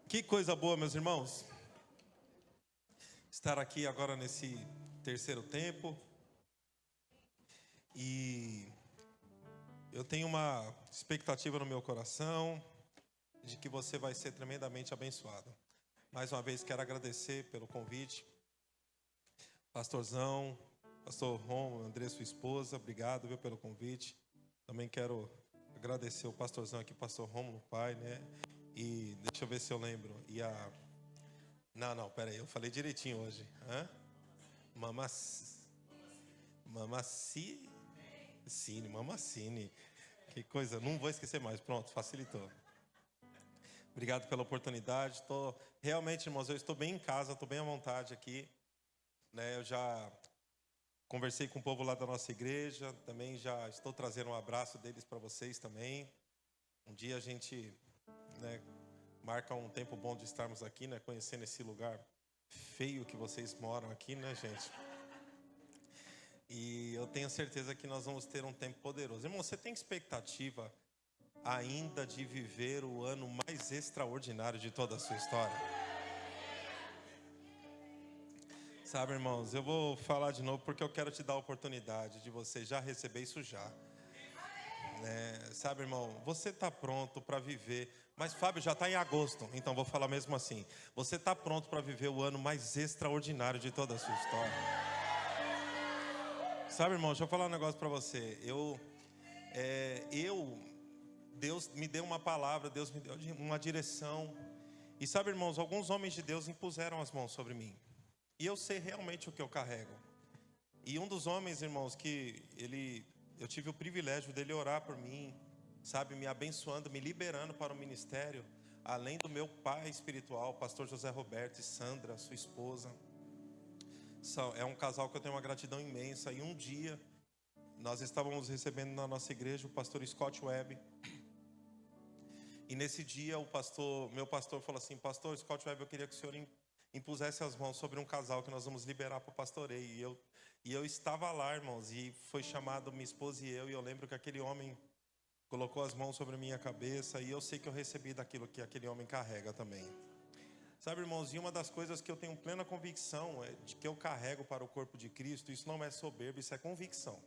Que coisa boa, meus irmãos, estar aqui agora nesse terceiro tempo. E eu tenho uma expectativa no meu coração de que você vai ser tremendamente abençoado. Mais uma vez quero agradecer pelo convite. Pastorzão, pastor Romulo, André, sua esposa, obrigado, viu, pelo convite. Também quero agradecer o pastorzão aqui, pastor Romulo, pai, né? E deixa eu ver se eu lembro. E a... Não, peraí, eu falei direitinho hoje. Mamacine. Que coisa, não vou esquecer mais. Pronto, facilitou. Obrigado pela oportunidade. Realmente, irmãos, eu estou bem em casa, estou bem à vontade aqui. Né, eu já conversei com o povo lá da nossa igreja. Também já estou trazendo um abraço deles para vocês também. Um dia a gente, né, marca um tempo bom de estarmos aqui, né, conhecendo esse lugar feio que vocês moram aqui, né, gente? E eu tenho certeza que nós vamos ter um tempo poderoso. Irmão, você tem expectativa ainda de viver o ano mais extraordinário de toda a sua história? Sabe, irmãos, eu vou falar de novo porque eu quero te dar a oportunidade de você já receber isso já. Sabe, irmão, você está pronto para viver, mas Fábio, já está em agosto, então vou falar mesmo assim. Você está pronto para viver o ano mais extraordinário de toda a sua história? Sabe, irmão, deixa eu falar um negócio para você. Deus me deu uma palavra, Deus me deu uma direção. E sabe, irmãos, alguns homens de Deus impuseram as mãos sobre mim. E eu sei realmente o que eu carrego. E um dos homens, irmãos, eu tive o privilégio dele orar por mim, sabe, me abençoando, me liberando para o ministério, além do meu pai espiritual, pastor José Roberto e Sandra, sua esposa. É um casal que eu tenho uma gratidão imensa. E um dia, nós estávamos recebendo na nossa igreja o pastor Scott Webb. E nesse dia, meu pastor falou assim: pastor Scott Webb, eu queria que o senhor impusesse as mãos sobre um casal que nós vamos liberar para o pastoreio. E eu estava lá, irmãos, e foi chamado minha esposa e eu lembro que aquele homem colocou as mãos sobre a minha cabeça, e eu sei que eu recebi daquilo que aquele homem carrega também. Sabe, irmãos, e uma das coisas que eu tenho plena convicção é de que eu carrego para o corpo de Cristo, isso não é soberba, isso é convicção.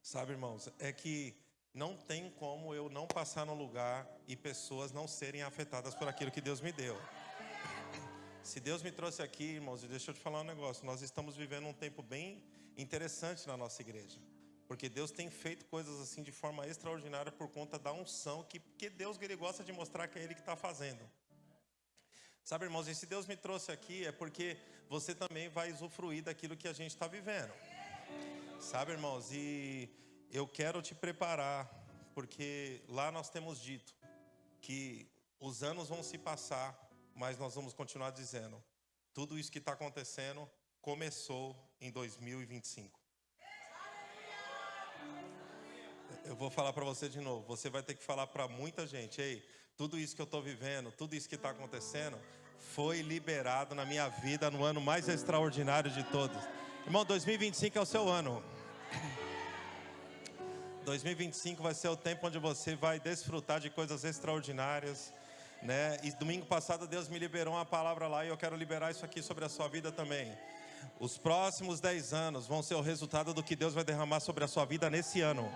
Sabe, irmãos, é que não tem como eu não passar no lugar e pessoas não serem afetadas por aquilo que Deus me deu. Se Deus me trouxe aqui, irmãos, e deixa eu te falar um negócio, nós estamos vivendo um tempo bem interessante na nossa igreja, porque Deus tem feito coisas assim de forma extraordinária por conta da unção que Deus, ele gosta de mostrar que é Ele que está fazendo. Sabe, irmãos, e se Deus me trouxe aqui é porque você também vai usufruir daquilo que a gente está vivendo. Sabe, irmãos, e eu quero te preparar, porque lá nós temos dito que os anos vão se passar, mas nós vamos continuar dizendo: tudo isso que está acontecendo começou em 2025. Eu vou falar para você de novo. Você vai ter que falar para muita gente: ei, tudo isso que eu estou vivendo, tudo isso que está acontecendo, foi liberado na minha vida no ano mais extraordinário de todos. Irmão, 2025 é o seu ano. 2025 vai ser o tempo onde você vai desfrutar de coisas extraordinárias, né? E domingo passado Deus me liberou uma palavra lá, e eu quero liberar isso aqui sobre a sua vida também. Os próximos 10 anos vão ser o resultado do que Deus vai derramar sobre a sua vida nesse ano.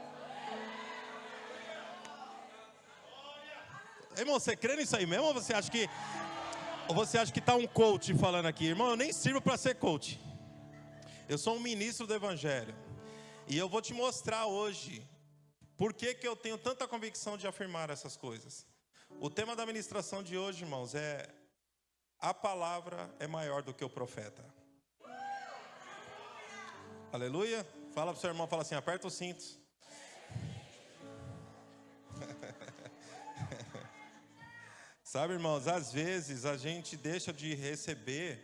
Irmão, você crê nisso aí mesmo, ou você acha que está um coach falando aqui? Irmão, eu nem sirvo para ser coach. Eu sou um ministro do evangelho. E eu vou te mostrar hoje por que eu tenho tanta convicção de afirmar essas coisas. O tema da ministração de hoje, irmãos, é: a palavra é maior do que o profeta. Aleluia. Fala para o seu irmão, fala assim: aperta os cintos. Sabe, irmãos, às vezes a gente deixa de receber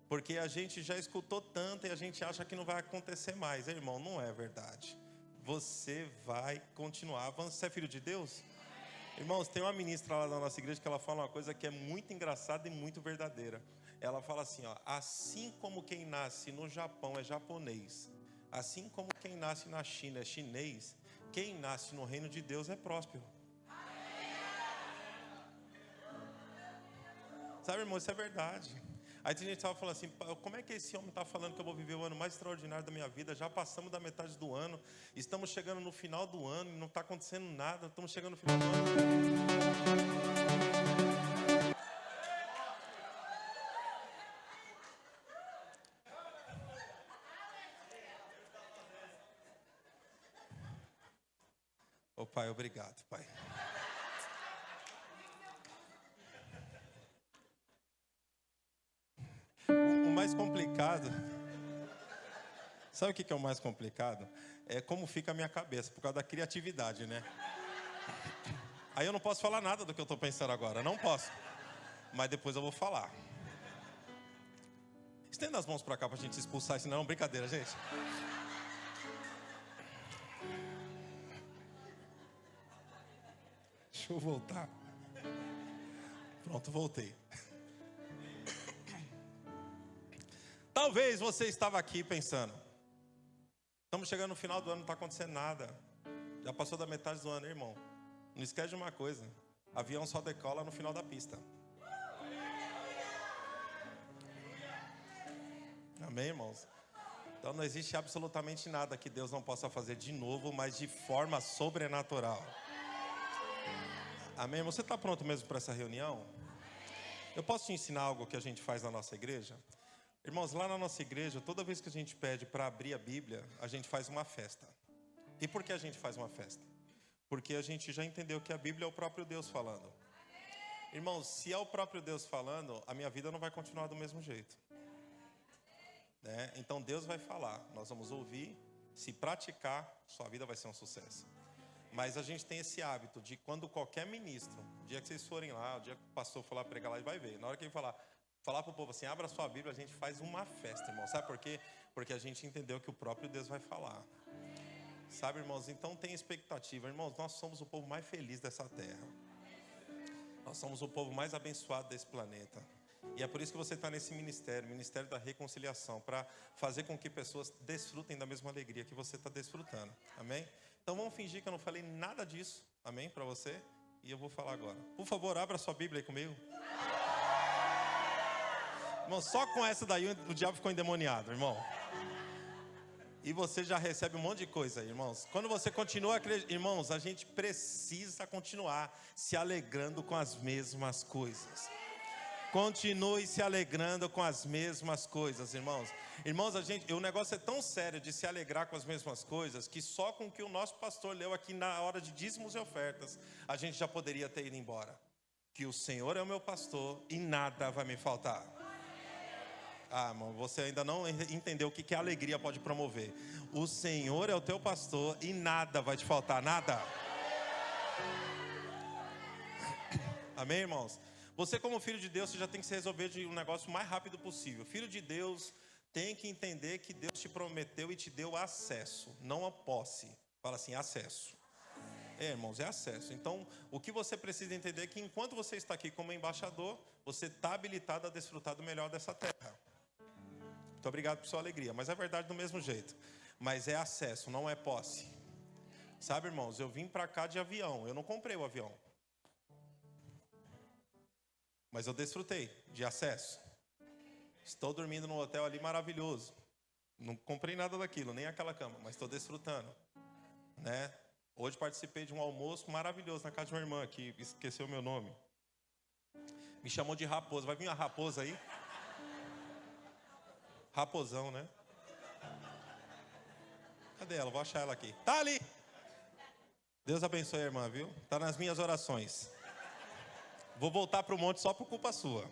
porque a gente já escutou tanto e a gente acha que não vai acontecer mais. Irmão, não é verdade. Você vai continuar avançando. Você é filho de Deus? Irmãos, tem uma ministra lá na nossa igreja que ela fala uma coisa que é muito engraçada e muito verdadeira. Ela fala assim, ó: assim como quem nasce no Japão é japonês, assim como quem nasce na China é chinês, quem nasce no reino de Deus é próspero. Sabe, irmão, isso é verdade. Aí tem gente que estava falando assim, como é que esse homem está falando que eu vou viver o ano mais extraordinário da minha vida? Já passamos da metade do ano, estamos chegando no final do ano e não está acontecendo nada, estamos chegando no final do ano. Ô Pai, obrigado, Pai. O mais complicado, sabe o que é o mais complicado? É como fica a minha cabeça, por causa da criatividade, né? Aí eu não posso falar nada do que eu estou pensando agora, não posso. Mas depois eu vou falar. Estenda as mãos para cá para a gente expulsar isso, não, brincadeira, gente. Deixa eu voltar. Pronto, voltei. Talvez você estava aqui pensando, estamos chegando no final do ano, não está acontecendo nada. Já passou da metade do ano, irmão. Não esquece de uma coisa, avião só decola no final da pista. Amém, irmãos? Então não existe absolutamente nada que Deus não possa fazer de novo, mas de forma sobrenatural. Amém? Você está pronto mesmo para essa reunião? Eu posso te ensinar algo que a gente faz na nossa igreja? Irmãos, lá na nossa igreja, toda vez que a gente pede para abrir a Bíblia, a gente faz uma festa. E por que a gente faz uma festa? Porque a gente já entendeu que a Bíblia é o próprio Deus falando. Irmãos, se é o próprio Deus falando, a minha vida não vai continuar do mesmo jeito. Né? Então Deus vai falar, nós vamos ouvir, se praticar, sua vida vai ser um sucesso. Mas a gente tem esse hábito de quando qualquer ministro, o dia que vocês forem lá, o dia que o pastor for lá pregar lá, ele vai ver. Na hora que ele falar para o povo assim, abra sua Bíblia, a gente faz uma festa, irmão. Sabe por quê? Porque a gente entendeu que o próprio Deus vai falar. Sabe, irmãos? Então tem expectativa. Irmãos, nós somos o povo mais feliz dessa terra. Nós somos o povo mais abençoado desse planeta. E é por isso que você está nesse ministério, Ministério da Reconciliação, para fazer com que pessoas desfrutem da mesma alegria que você está desfrutando. Amém? Então vamos fingir que eu não falei nada disso. Amém? Para você. E eu vou falar agora. Por favor, abra sua Bíblia aí comigo. Irmão, só com essa daí o diabo ficou endemoniado, irmão. E você já recebe um monte de coisa aí, irmãos. Quando você continua acreditando, irmãos, a gente precisa continuar se alegrando com as mesmas coisas. Continue se alegrando com as mesmas coisas, irmãos. Irmãos, o negócio é tão sério de se alegrar com as mesmas coisas, que só com o que o nosso pastor leu aqui na hora de dízimos e ofertas, a gente já poderia ter ido embora. Que o Senhor é o meu pastor e nada vai me faltar. Ah, irmão, você ainda não entendeu o que a alegria pode promover. O Senhor é o teu pastor e nada vai te faltar, nada. Amém, irmãos? Você como filho de Deus, você já tem que se resolver de um negócio o mais rápido possível. Filho de Deus tem que entender que Deus te prometeu e te deu acesso, não a posse. Fala assim, acesso. Irmãos, é acesso. Então, o que você precisa entender é que enquanto você está aqui como embaixador, você está habilitado a desfrutar do melhor dessa terra. Muito obrigado por sua alegria, mas é verdade do mesmo jeito. Mas é acesso, não é posse. Sabe, irmãos, eu vim para cá de avião, eu não comprei o avião. Mas eu desfrutei de acesso. Estou dormindo num hotel ali maravilhoso. Não comprei nada daquilo, nem aquela cama, mas estou desfrutando. Né? Hoje participei de um almoço maravilhoso na casa de uma irmã, que esqueceu o meu nome. Me chamou de raposa. Vai vir uma raposa aí? Raposão, né? Cadê ela? Vou achar ela aqui. Tá ali! Deus abençoe a irmã, viu? Tá nas minhas orações. Vou voltar para o monte só por culpa sua.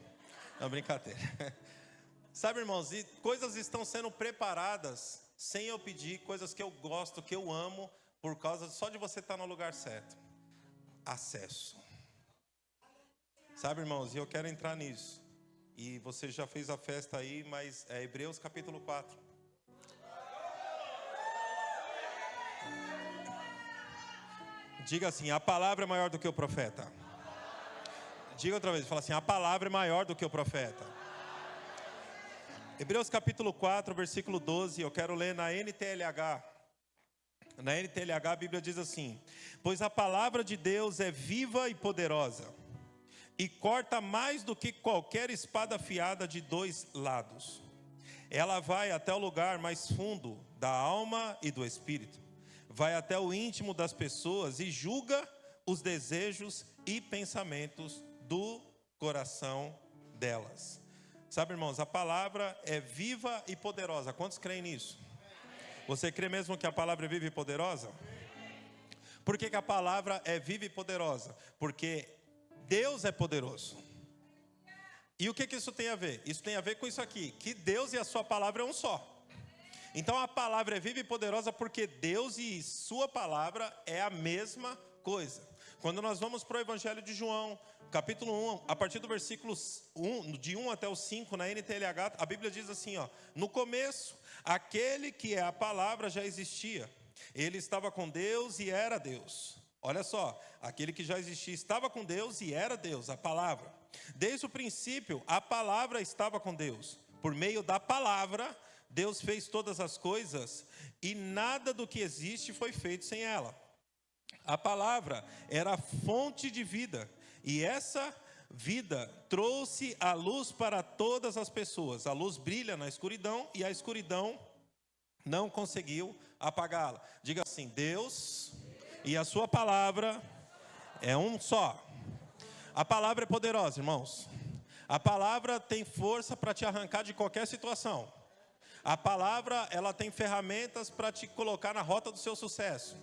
Não, brincadeira. Sabe, irmãos, e coisas estão sendo preparadas sem eu pedir, coisas que eu gosto, que eu amo, por causa só de você estar no lugar certo. Acesso. Sabe, irmãos, e eu quero entrar nisso. E você já fez a festa aí, mas é Hebreus capítulo 4. Diga assim, a palavra é maior do que o profeta. Diga outra vez, fala assim, a palavra é maior do que o profeta. Hebreus capítulo 4, versículo 12, eu quero ler na NTLH. Na NTLH a Bíblia diz assim, pois a palavra de Deus é viva e poderosa, e corta mais do que qualquer espada afiada de 2 lados. Ela vai até o lugar mais fundo da alma e do espírito, vai até o íntimo das pessoas e julga os desejos e pensamentos do coração delas. Sabe, irmãos, a palavra é viva e poderosa. Quantos creem nisso? Você crê mesmo que a palavra é viva e poderosa? Por que a palavra é viva e poderosa? Porque Deus é poderoso. E o que isso tem a ver? Isso tem a ver com isso aqui, que Deus e a sua palavra é um só. Então a palavra é viva e poderosa porque Deus e sua palavra é a mesma coisa. Quando nós vamos para o Evangelho de João, capítulo 1, a partir do versículo 1, de 1 até o 5, na NTLH, a Bíblia diz assim, ó: no começo, aquele que é a palavra já existia. Ele estava com Deus e era Deus. Olha só, aquele que já existia estava com Deus e era Deus, a palavra. Desde o princípio, a palavra estava com Deus. Por meio da palavra, Deus fez todas as coisas e nada do que existe foi feito sem ela. A palavra era a fonte de vida e essa vida trouxe a luz para todas as pessoas. A luz brilha na escuridão e a escuridão não conseguiu apagá-la. Diga assim: Deus e a sua palavra é um só. A palavra é poderosa, irmãos. A palavra tem força para te arrancar de qualquer situação. A palavra, ela tem ferramentas para te colocar na rota do seu sucesso.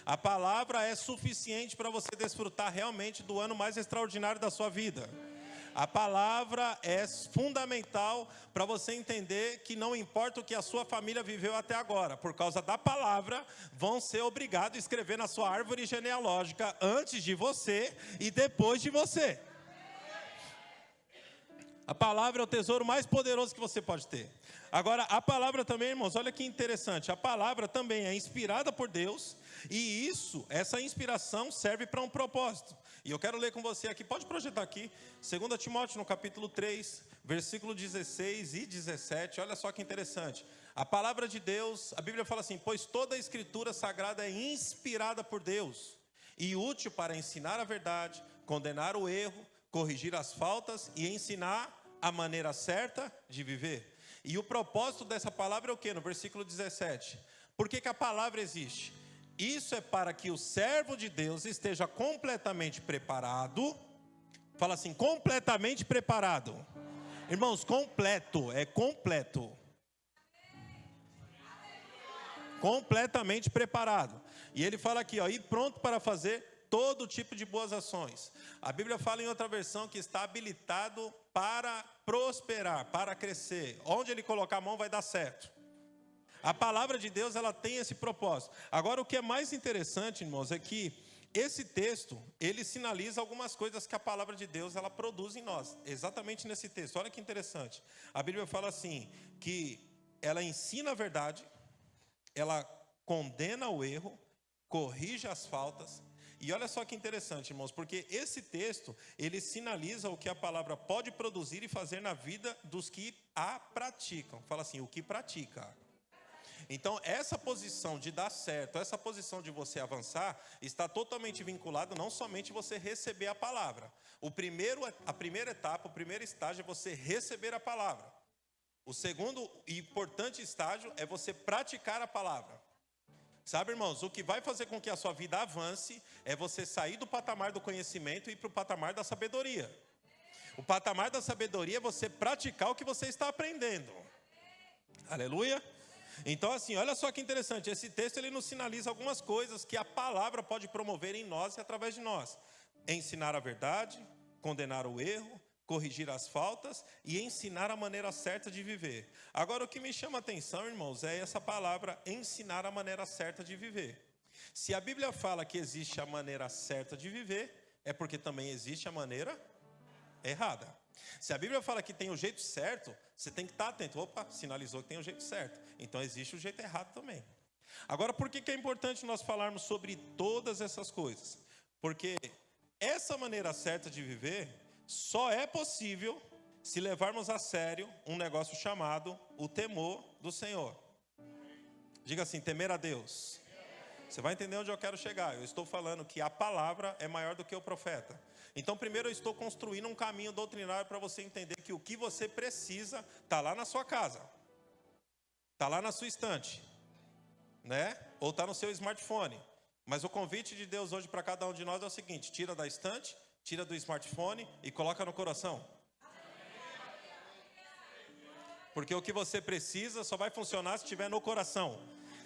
A palavra é suficiente para você desfrutar realmente do ano mais extraordinário da sua vida. A palavra é fundamental para você entender que não importa o que a sua família viveu até agora, por causa da palavra, vão ser obrigados a escrever na sua árvore genealógica antes de você e depois de você. A palavra é o tesouro mais poderoso que você pode ter. Agora, a palavra também, irmãos, olha que interessante. A palavra também é inspirada por Deus e essa inspiração serve para um propósito. E eu quero ler com você aqui, pode projetar aqui, 2 Timóteo no capítulo 3, versículo 16 e 17, olha só que interessante. A palavra de Deus, a Bíblia fala assim: pois toda a escritura sagrada é inspirada por Deus e útil para ensinar a verdade, condenar o erro, corrigir as faltas e ensinar a maneira certa de viver. E o propósito dessa palavra é o que? No versículo 17. Por que a palavra existe? Isso é para que o servo de Deus esteja completamente preparado. Fala assim: completamente preparado. Irmãos, completo, é completo. Completamente preparado. E ele fala aqui, ó, e pronto para fazer todo tipo de boas ações. A Bíblia fala em outra versão que está habilitado para prosperar, para crescer. Onde ele colocar a mão vai dar certo. A palavra de Deus, ela tem esse propósito. Agora, o que é mais interessante, irmãos, é que esse texto, ele sinaliza algumas coisas que a palavra de Deus, ela produz em nós. Exatamente nesse texto. Olha que interessante. A Bíblia fala assim, que ela ensina a verdade, ela condena o erro, corrige as faltas. E olha só que interessante, irmãos, porque esse texto, ele sinaliza o que a palavra pode produzir e fazer na vida dos que a praticam. Fala assim, o que pratica. Então, essa posição de dar certo, essa posição de você avançar, está totalmente vinculado não somente você receber a palavra. A primeira etapa, o primeiro estágio é você receber a palavra. O segundo e importante estágio é você praticar a palavra. Sabe, irmãos, o que vai fazer com que a sua vida avance é você sair do patamar do conhecimento e ir para o patamar da sabedoria. O patamar da sabedoria é você praticar o que você está aprendendo. Aleluia. Então, assim, olha só que interessante. Esse texto, ele nos sinaliza algumas coisas que a palavra pode promover em nós e através de nós. Ensinar a verdade, condenar o erro, corrigir as faltas e ensinar a maneira certa de viver. Agora, o que me chama a atenção, irmãos, é essa palavra, ensinar a maneira certa de viver. Se a Bíblia fala que existe a maneira certa de viver, é porque também existe a maneira errada. Se a Bíblia fala que tem o jeito certo, você tem que estar atento. Opa, sinalizou que tem o jeito certo. Então existe o jeito errado também. Agora, por que é importante nós falarmos sobre todas essas coisas? Porque essa maneira certa de viver só é possível se levarmos a sério um negócio chamado o temor do Senhor. Diga assim, temer a Deus. Você vai entender onde eu quero chegar. Eu estou falando que a palavra é maior do que o profeta. Então, primeiro eu estou construindo um caminho doutrinário para você entender que o que você precisa está lá na sua casa. Está lá na sua estante, né? Ou está no seu smartphone. Mas o convite de Deus hoje para cada um de nós é o seguinte: tira da estante, tira do smartphone e coloca no coração. Porque o que você precisa só vai funcionar se estiver no coração.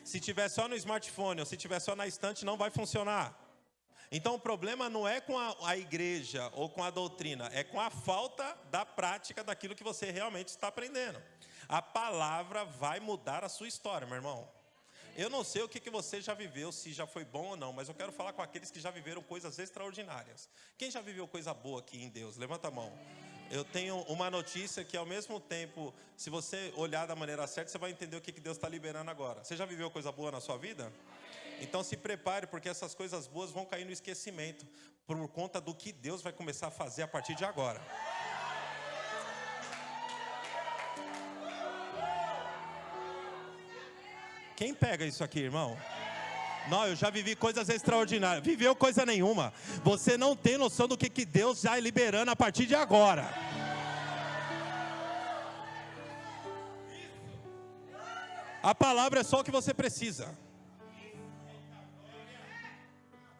Se tiver só no smartphone ou se tiver só na estante, não vai funcionar. Então o problema não é com a igreja ou com a doutrina, é com a falta da prática daquilo que você realmente está aprendendo. A palavra vai mudar a sua história, meu irmão. Eu não sei o que você já viveu, se já foi bom ou não, mas eu quero falar com aqueles que já viveram coisas extraordinárias. Quem já viveu coisa boa aqui em Deus? Levanta a mão. Eu tenho uma notícia que ao mesmo tempo, se você olhar da maneira certa, você vai entender o que Deus está liberando agora. Você já viveu coisa boa na sua vida? Então se prepare, porque essas coisas boas vão cair no esquecimento, por conta do que Deus vai começar a fazer a partir de agora. Quem pega isso aqui, irmão? Não, eu já vivi coisas extraordinárias. Viveu coisa nenhuma. Você não tem noção do que Deus já é liberando a partir de agora. A palavra é só o que você precisa.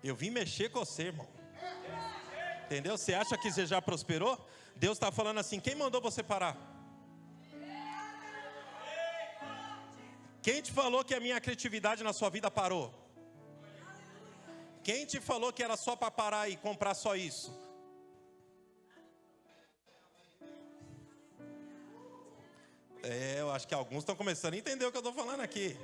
Eu vim mexer com você, irmão. Entendeu? Você acha que você já prosperou? Deus está falando assim: quem mandou você parar? Quem te falou que a minha criatividade na sua vida parou? Quem te falou que era só para parar e comprar só isso? Eu acho que alguns estão começando a entender o que eu estou falando aqui.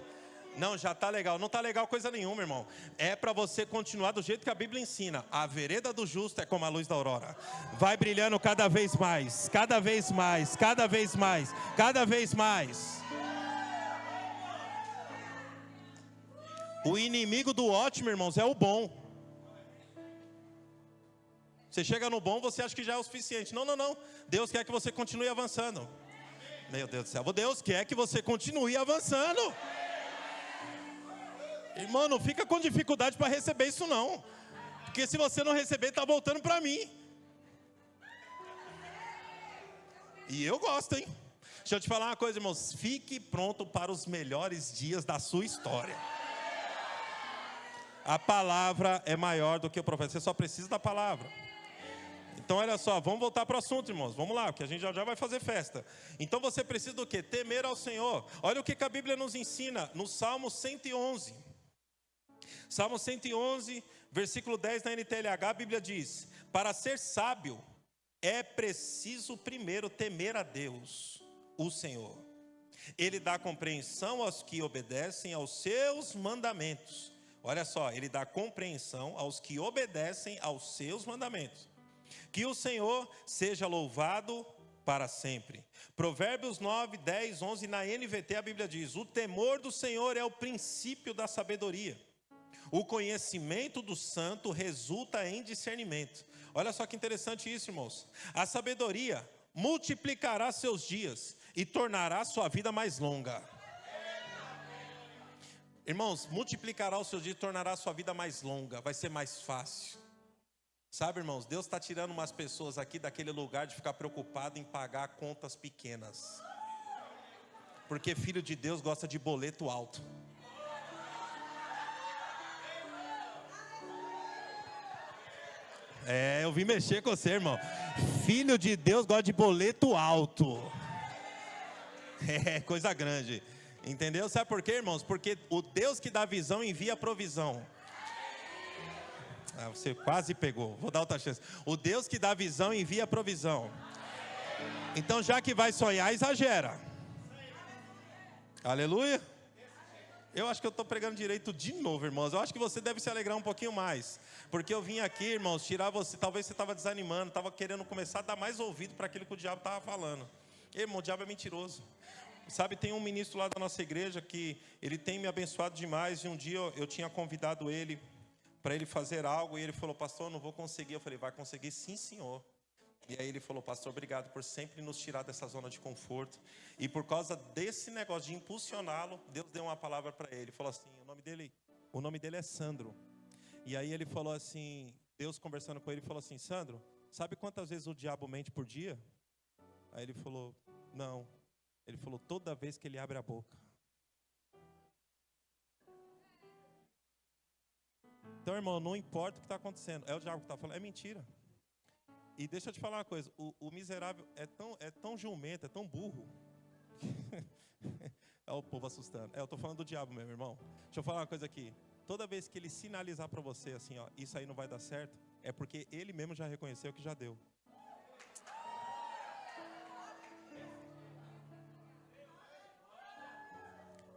Não, já está legal. Não está legal coisa nenhuma, irmão. É para você continuar do jeito que a Bíblia ensina. A vereda do justo é como a luz da aurora. Vai brilhando cada vez mais, cada vez mais, cada vez mais, cada vez mais. O inimigo do ótimo, irmãos, é o bom. Você chega no bom, você acha que já é o suficiente. Não, não, não. Deus quer que você continue avançando. Meu Deus do céu. Deus quer que você continue avançando. Irmão, não fica com dificuldade para receber isso não. Porque se você não receber, está voltando para mim. E eu gosto, hein? Deixa eu te falar uma coisa, irmãos. Fique pronto para os melhores dias da sua história. A palavra é maior do que o profeta. Você só precisa da palavra. Então olha só, vamos voltar para o assunto, irmãos. Vamos lá, porque a gente já vai fazer festa. Então você precisa do quê? Temer ao Senhor. Olha o que a Bíblia nos ensina no Salmo 111. Salmo 111, versículo 10 na NTLH, a Bíblia diz: para ser sábio é preciso primeiro temer a Deus, o Senhor. Ele dá compreensão aos que obedecem aos seus mandamentos. Olha só, ele dá compreensão aos que obedecem aos seus mandamentos. Que o Senhor seja louvado para sempre. Provérbios 9, 10, 11, na NVT a Bíblia diz: o temor do Senhor é o princípio da sabedoria. O conhecimento do santo resulta em discernimento. Olha só que interessante isso, irmãos. A sabedoria multiplicará seus dias e tornará sua vida mais longa. Irmãos, multiplicará os seus dias e tornará a sua vida mais longa. Vai ser mais fácil. Sabe, irmãos, Deus está tirando umas pessoas aqui daquele lugar de ficar preocupado em pagar contas pequenas. Porque filho de Deus gosta de boleto alto. Eu vim mexer com você, irmão. Filho de Deus gosta de boleto alto. É coisa grande. Entendeu? Sabe por quê, irmãos? Porque o Deus que dá visão envia provisão. Você quase pegou. Vou dar outra chance. O Deus que dá visão envia provisão. Então, já que vai sonhar, exagera. Aleluia. Eu acho que eu estou pregando direito de novo, irmãos. Eu acho que você deve se alegrar um pouquinho mais. Porque eu vim aqui, irmãos, tirar você. Talvez você estava desanimando, estava querendo começar a dar mais ouvido para aquilo que o diabo estava falando. Irmão, o diabo é mentiroso. Sabe, tem um ministro lá da nossa igreja que ele tem me abençoado demais. E um dia eu tinha convidado ele para ele fazer algo. E ele falou: pastor, eu não vou conseguir. Eu falei: vai conseguir sim, senhor. E aí ele falou: pastor, obrigado por sempre nos tirar dessa zona de conforto. E por causa desse negócio de impulsioná-lo, Deus deu uma palavra para ele. Ele falou assim, o nome dele O nome dele é Sandro. E aí ele falou assim, Deus conversando com ele, falou assim, Sandro, sabe quantas vezes o diabo mente por dia? Aí ele falou, não. Ele falou, toda vez que ele abre a boca. Então, irmão, não importa o que está acontecendo. É o diabo que está falando, é mentira. E deixa eu te falar uma coisa, o miserável é tão jumento, é tão burro. Olha o povo assustando. Eu estou falando do diabo mesmo, irmão. Deixa eu falar uma coisa aqui. Toda vez que ele sinalizar para você assim, ó, isso aí não vai dar certo, é porque ele mesmo já reconheceu que já deu.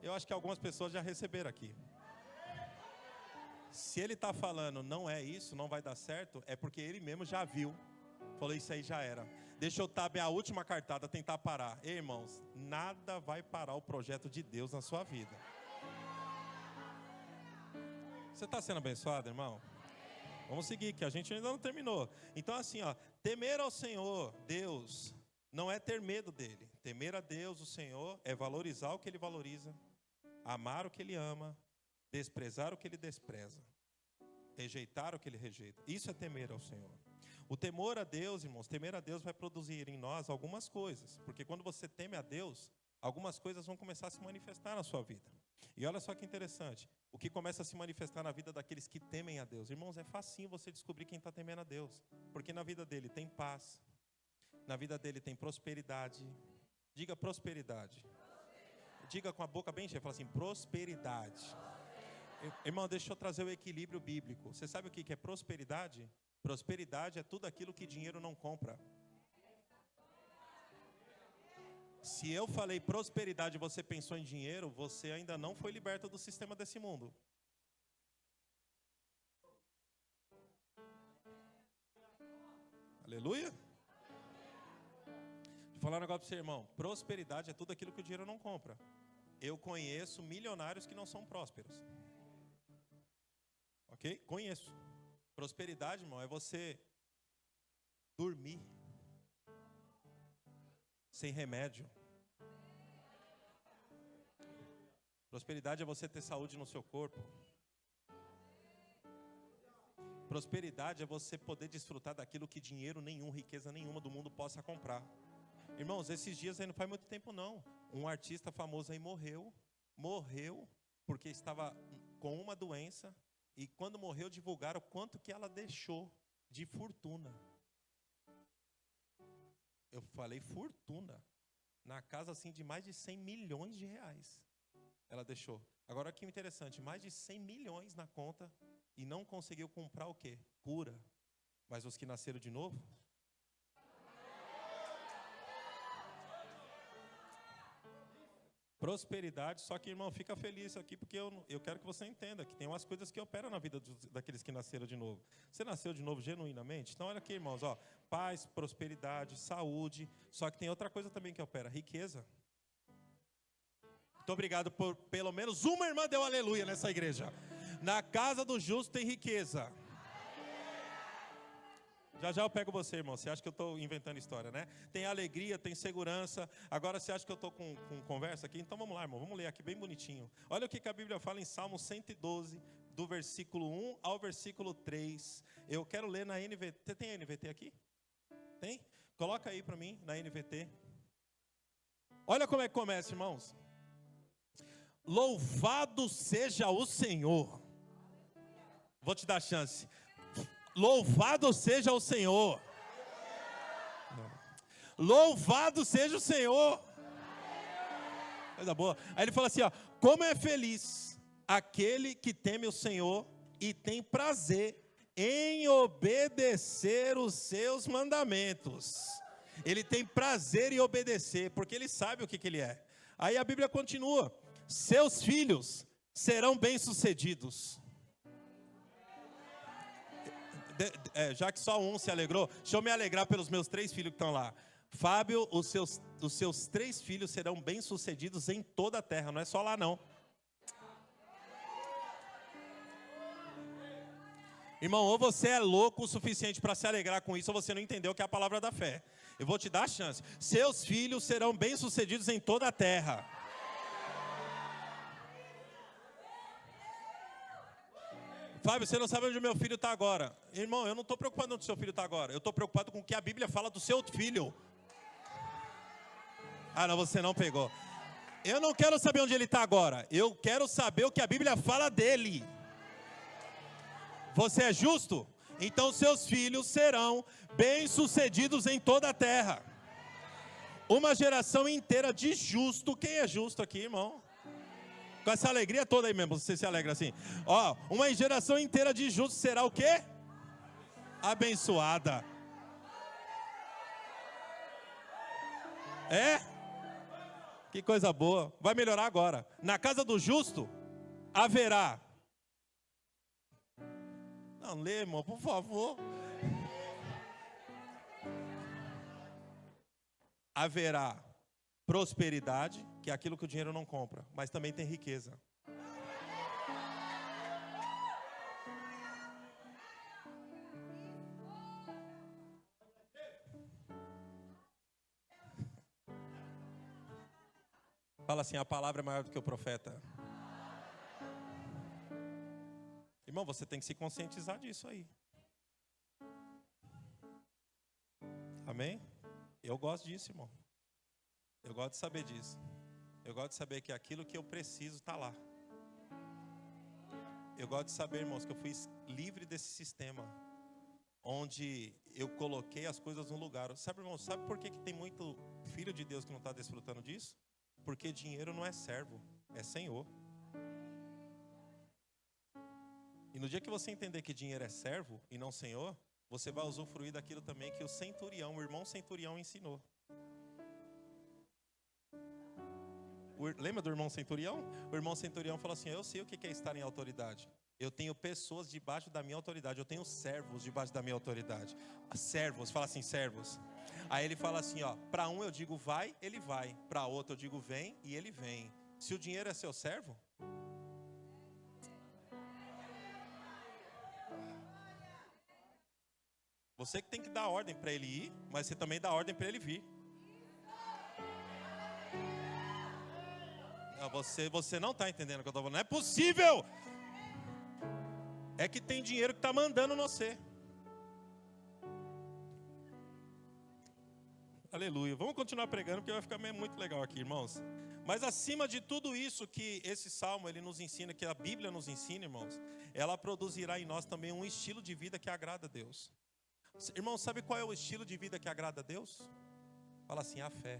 Eu acho que algumas pessoas já receberam aqui. Se ele está falando, não é isso, não vai dar certo, é porque ele mesmo já viu. Falou, isso aí já era. Deixa eu dar a última cartada, tentar parar. Ei, irmãos, nada vai parar o projeto de Deus na sua vida. Você está sendo abençoado, irmão? Vamos seguir, que a gente ainda não terminou. Então assim, ó, temer ao Senhor, Deus, não é ter medo dele. Temer a Deus, o Senhor, é valorizar o que ele valoriza, amar o que ele ama, desprezar o que ele despreza, rejeitar o que ele rejeita. Isso é temer ao Senhor. O temor a Deus, irmãos, temer a Deus vai produzir em nós algumas coisas. Porque quando você teme a Deus, algumas coisas vão começar a se manifestar na sua vida. E olha só que interessante. O que começa a se manifestar na vida daqueles que temem a Deus. Irmãos, é facinho você descobrir quem está temendo a Deus. Porque na vida dele tem paz. Na vida dele tem prosperidade. Diga prosperidade. Diga com a boca bem cheia. Fala assim, prosperidade. Irmão, deixa eu trazer o equilíbrio bíblico. Você sabe o que é prosperidade? Prosperidade é tudo aquilo que dinheiro não compra. Se eu falei prosperidade e você pensou em dinheiro, você ainda não foi liberto do sistema desse mundo. Aleluia? Vou falar um negócio para você, irmão. Prosperidade é tudo aquilo que o dinheiro não compra. Eu conheço milionários que não são prósperos. Ok? Conheço. Prosperidade, irmão, é você dormir sem remédio. Prosperidade é você ter saúde no seu corpo. Prosperidade é você poder desfrutar daquilo que dinheiro nenhum, riqueza nenhuma do mundo possa comprar. Irmãos, esses dias aí não faz muito tempo não. Um artista famoso aí morreu porque estava com uma doença. E quando morreu, divulgaram o quanto que ela deixou de fortuna. Eu falei fortuna. Na casa assim de mais de 100 milhões de reais. Ela deixou. Agora que interessante, mais de 100 milhões na conta e não conseguiu comprar o quê? Cura. Mas os que nasceram de novo? Prosperidade, só que, irmão, fica feliz aqui, porque eu quero que você entenda que tem umas coisas que operam na vida daqueles que nasceram de novo. Você nasceu de novo genuinamente? Então, olha aqui, irmãos, ó, paz, prosperidade, saúde, só que tem outra coisa também que opera, riqueza. Muito obrigado por pelo menos uma irmã deu aleluia nessa igreja. Na casa do justo tem riqueza. Já eu pego você, irmão. Você acha que eu estou inventando história, né? Tem alegria, tem segurança. Agora você acha que eu estou com conversa aqui? Então vamos lá, irmão. Vamos ler aqui bem bonitinho. Olha o que a Bíblia fala em Salmo 112, do versículo 1 ao versículo 3. Eu quero ler na NVT. Você tem a NVT aqui? Tem? Coloca aí para mim, na NVT. Olha como é que começa, irmãos. Louvado seja o Senhor. Vou te dar chance. Louvado seja o Senhor. Louvado seja o Senhor. Coisa boa. Aí ele fala assim, ó, como é feliz aquele que teme o Senhor e tem prazer em obedecer os seus mandamentos. Ele tem prazer em obedecer, porque ele sabe o que ele é. Aí a Bíblia continua, seus filhos serão bem-sucedidos. Já que só um se alegrou, deixa eu me alegrar pelos meus 3 filhos que estão lá. Fábio, os seus 3 filhos serão bem-sucedidos em toda a terra, não é só lá não. Irmão, ou você é louco o suficiente para se alegrar com isso, ou você não entendeu o que é a palavra da fé. Eu vou te dar a chance. Seus filhos serão bem-sucedidos em toda a terra. Fábio, você não sabe onde o meu filho está agora. Irmão, eu não estou preocupado onde o seu filho está agora. Eu estou preocupado com o que a Bíblia fala do seu filho. Ah, não, você não pegou. Eu não quero saber onde ele está agora. Eu quero saber o que a Bíblia fala dele. Você é justo? Então seus filhos serão bem-sucedidos em toda a terra. Uma geração inteira de justo. Quem é justo aqui, irmão? Com essa alegria toda aí mesmo, você se alegra assim. Ó, uma geração inteira de justos será o quê? Abençoada. É? Que coisa boa. Vai melhorar agora. Na casa do justo haverá. Não, lê, irmão, por favor. Haverá prosperidade, que é aquilo que o dinheiro não compra, mas também tem riqueza. Fala assim, a palavra é maior do que o profeta. Irmão, você tem que se conscientizar disso aí. Amém? Eu gosto disso, irmão. Eu gosto de saber disso. Eu gosto de saber que aquilo que eu preciso está lá. Eu gosto de saber, irmãos, que eu fui livre desse sistema, onde eu coloquei as coisas no lugar. Sabe, irmão, sabe por que tem muito filho de Deus que não está desfrutando disso? Porque dinheiro não é servo, é senhor. E no dia que você entender que dinheiro é servo e não senhor, você vai usufruir daquilo também que o centurião, o irmão centurião ensinou. Lembra do irmão centurião? O irmão centurião falou assim, eu sei o que é estar em autoridade. Eu tenho pessoas debaixo da minha autoridade. Eu tenho servos debaixo da minha autoridade. Servos, fala assim, servos. Aí ele fala assim, ó, para um eu digo vai, ele vai. Para outro eu digo vem e ele vem. Se o dinheiro é seu servo, você que tem que dar ordem para ele ir, mas você também dá ordem para ele vir. Você não está entendendo o que eu estou falando. Não é possível. É que tem dinheiro que está mandando no você. Aleluia. Vamos continuar pregando porque vai ficar muito legal aqui, irmãos. Mas acima de tudo isso que esse salmo ele nos ensina, que a Bíblia nos ensina, irmãos, ela produzirá em nós também um estilo de vida que agrada a Deus. Irmãos, sabe qual é o estilo de vida que agrada a Deus? Fala assim, a fé.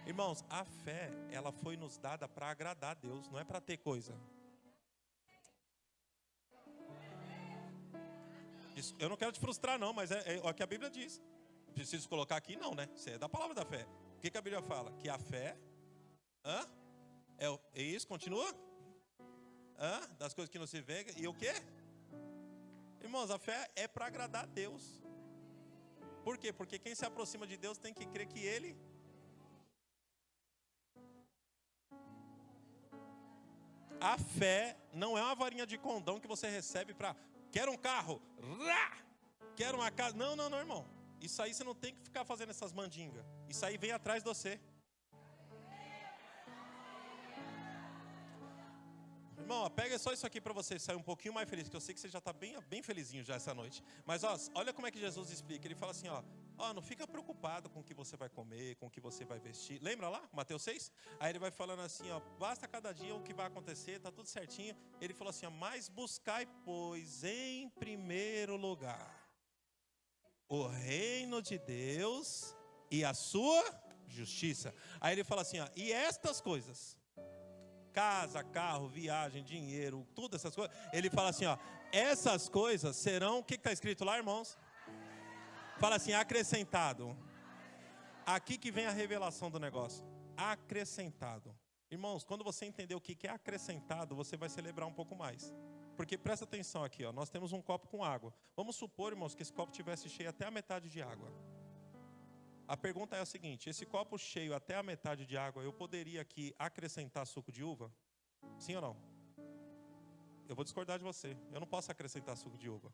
Irmãos, a fé, ela foi nos dada para agradar a Deus, não é para ter coisa. Eu não quero te frustrar não, mas é o que a Bíblia diz. Preciso colocar aqui? Não, né? Isso é da palavra da fé. O que a Bíblia fala? Que a fé, é isso, continua? Das coisas que não se vê, e o quê? Irmãos, a fé é para agradar a Deus. Por quê? Porque quem se aproxima de Deus tem que crer que Ele... A fé não é uma varinha de condão que você recebe para... Quero um carro, quero uma casa. Não, irmão. Isso aí você não tem que ficar fazendo essas mandingas. Isso aí vem atrás de você. Irmão, pega só isso aqui para você sair um pouquinho mais feliz, que eu sei que você já está bem felizinho já essa noite. Mas olha como é que Jesus explica. Ele fala assim, não fica preocupado com o que você vai comer, com o que você vai vestir. Lembra lá, Mateus 6? Aí ele vai falando assim, basta cada dia o que vai acontecer, está tudo certinho. Ele falou assim, mas buscai, pois, em primeiro lugar, o reino de Deus e a sua justiça. Aí ele fala assim, e estas coisas... Casa, carro, viagem, dinheiro, tudo essas coisas. Ele fala assim, essas coisas serão, o que está escrito lá, irmãos? Fala assim, acrescentado. Aqui que vem a revelação do negócio. Acrescentado. Irmãos, quando você entender o que é acrescentado, você vai celebrar um pouco mais. Porque presta atenção aqui, nós temos um copo com água. Vamos supor, irmãos, que esse copo tivesse cheio até a metade de água. A pergunta é a seguinte, esse copo cheio até a metade de água, eu poderia aqui acrescentar suco de uva? Sim ou não? Eu vou discordar de você. Eu não posso acrescentar suco de uva.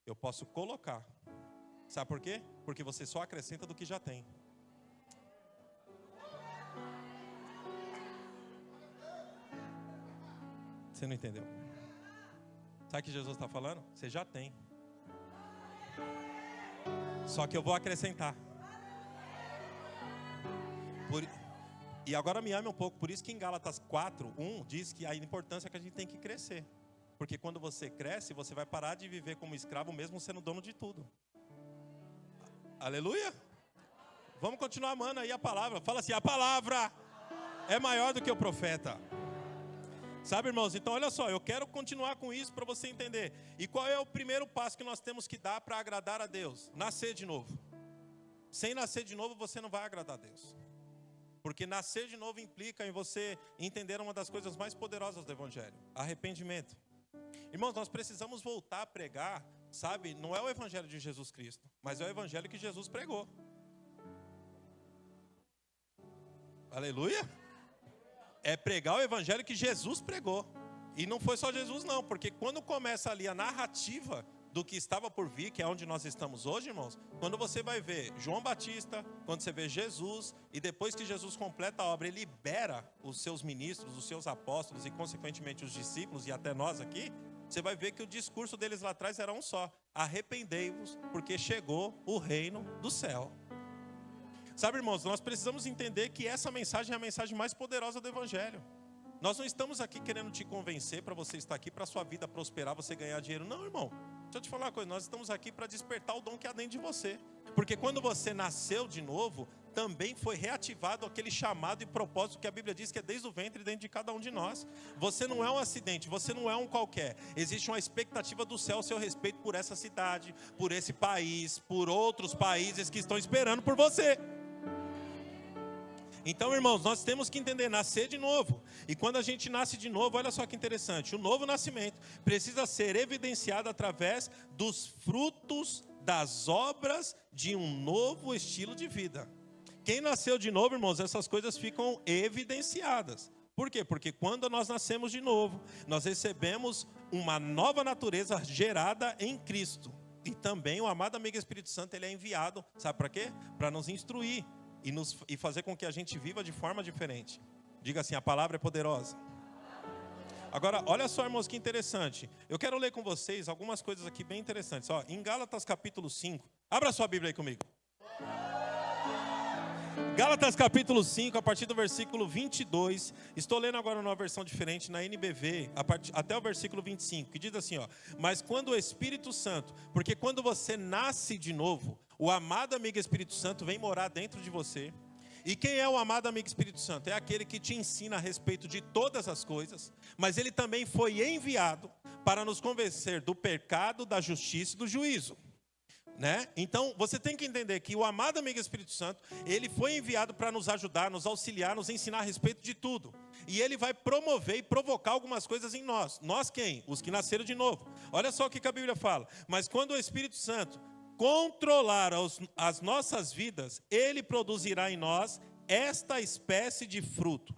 Eu posso colocar. Sabe por quê? Porque você só acrescenta do que já tem. Você não entendeu? Sabe o que Jesus está falando? Você já tem. Só que eu vou acrescentar. E agora me ame um pouco. Por isso que em Gálatas 4:1 diz que a importância é que a gente tem que crescer. Porque quando você cresce, você vai parar de viver como escravo mesmo sendo dono de tudo. Aleluia? Vamos continuar amando aí a palavra. Fala assim, a palavra é maior do que o profeta. Sabe, irmãos? Então, olha só, eu quero continuar com isso para você entender. E qual é o primeiro passo que nós temos que dar para agradar a Deus? Nascer de novo. Sem nascer de novo, você não vai agradar a Deus. Porque nascer de novo implica em você entender uma das coisas mais poderosas do Evangelho. Arrependimento. Irmãos, nós precisamos voltar a pregar, sabe? Não é o Evangelho de Jesus Cristo, mas é o Evangelho que Jesus pregou. Aleluia? É pregar o Evangelho que Jesus pregou. E não foi só Jesus não, porque quando começa ali a narrativa do que estava por vir, que é onde nós estamos hoje, irmãos, quando você vai ver João Batista, quando você vê Jesus, e depois que Jesus completa a obra, ele libera os seus ministros, os seus apóstolos e consequentemente os discípulos e até nós aqui, você vai ver que o discurso deles lá atrás era um só: arrependei-vos, porque chegou o reino do céu. Sabe, irmãos, nós precisamos entender que essa mensagem é a mensagem mais poderosa do Evangelho. Nós não estamos aqui querendo te convencer para você estar aqui, para a sua vida prosperar, você ganhar dinheiro. Não, irmão. Deixa eu te falar uma coisa, nós estamos aqui para despertar o dom que há dentro de você. Porque quando você nasceu de novo, também foi reativado aquele chamado e propósito que a Bíblia diz que é desde o ventre dentro de cada um de nós. Você não é um acidente, você não é um qualquer. Existe uma expectativa do céu a seu respeito por essa cidade, por esse país, por outros países que estão esperando por você. Então, irmãos, nós temos que entender, nascer de novo. E quando a gente nasce de novo, olha só que interessante, o novo nascimento precisa ser evidenciado através dos frutos das obras de um novo estilo de vida. Quem nasceu de novo, irmãos, essas coisas ficam evidenciadas. Por quê? Porque quando nós nascemos de novo, nós recebemos uma nova natureza gerada em Cristo. E também o amado amigo Espírito Santo, ele é enviado, sabe para quê? Para nos instruir. E fazer com que a gente viva de forma diferente. Diga assim, a palavra é poderosa. Agora, olha só, irmãos, que interessante. Eu quero ler com vocês algumas coisas aqui bem interessantes. Ó, em Gálatas capítulo 5, abra sua Bíblia aí comigo. Gálatas capítulo 5, a partir do versículo 22. Estou lendo agora numa versão diferente, na NBV, até o versículo 25, que diz assim, ó: mas quando o Espírito Santo, porque quando você nasce de novo, o amado amigo Espírito Santo vem morar dentro de você. E quem é o amado amigo Espírito Santo? É aquele que te ensina a respeito de todas as coisas, mas ele também foi enviado para nos convencer do pecado, da justiça e do juízo. Né? Então, você tem que entender que o amado amigo Espírito Santo, ele foi enviado para nos ajudar, nos auxiliar, nos ensinar a respeito de tudo. E ele vai promover e provocar algumas coisas em nós. Nós quem? Os que nasceram de novo. Olha só o que a Bíblia fala. Mas quando o Espírito Santo controlar as nossas vidas, ele produzirá em nós esta espécie de fruto: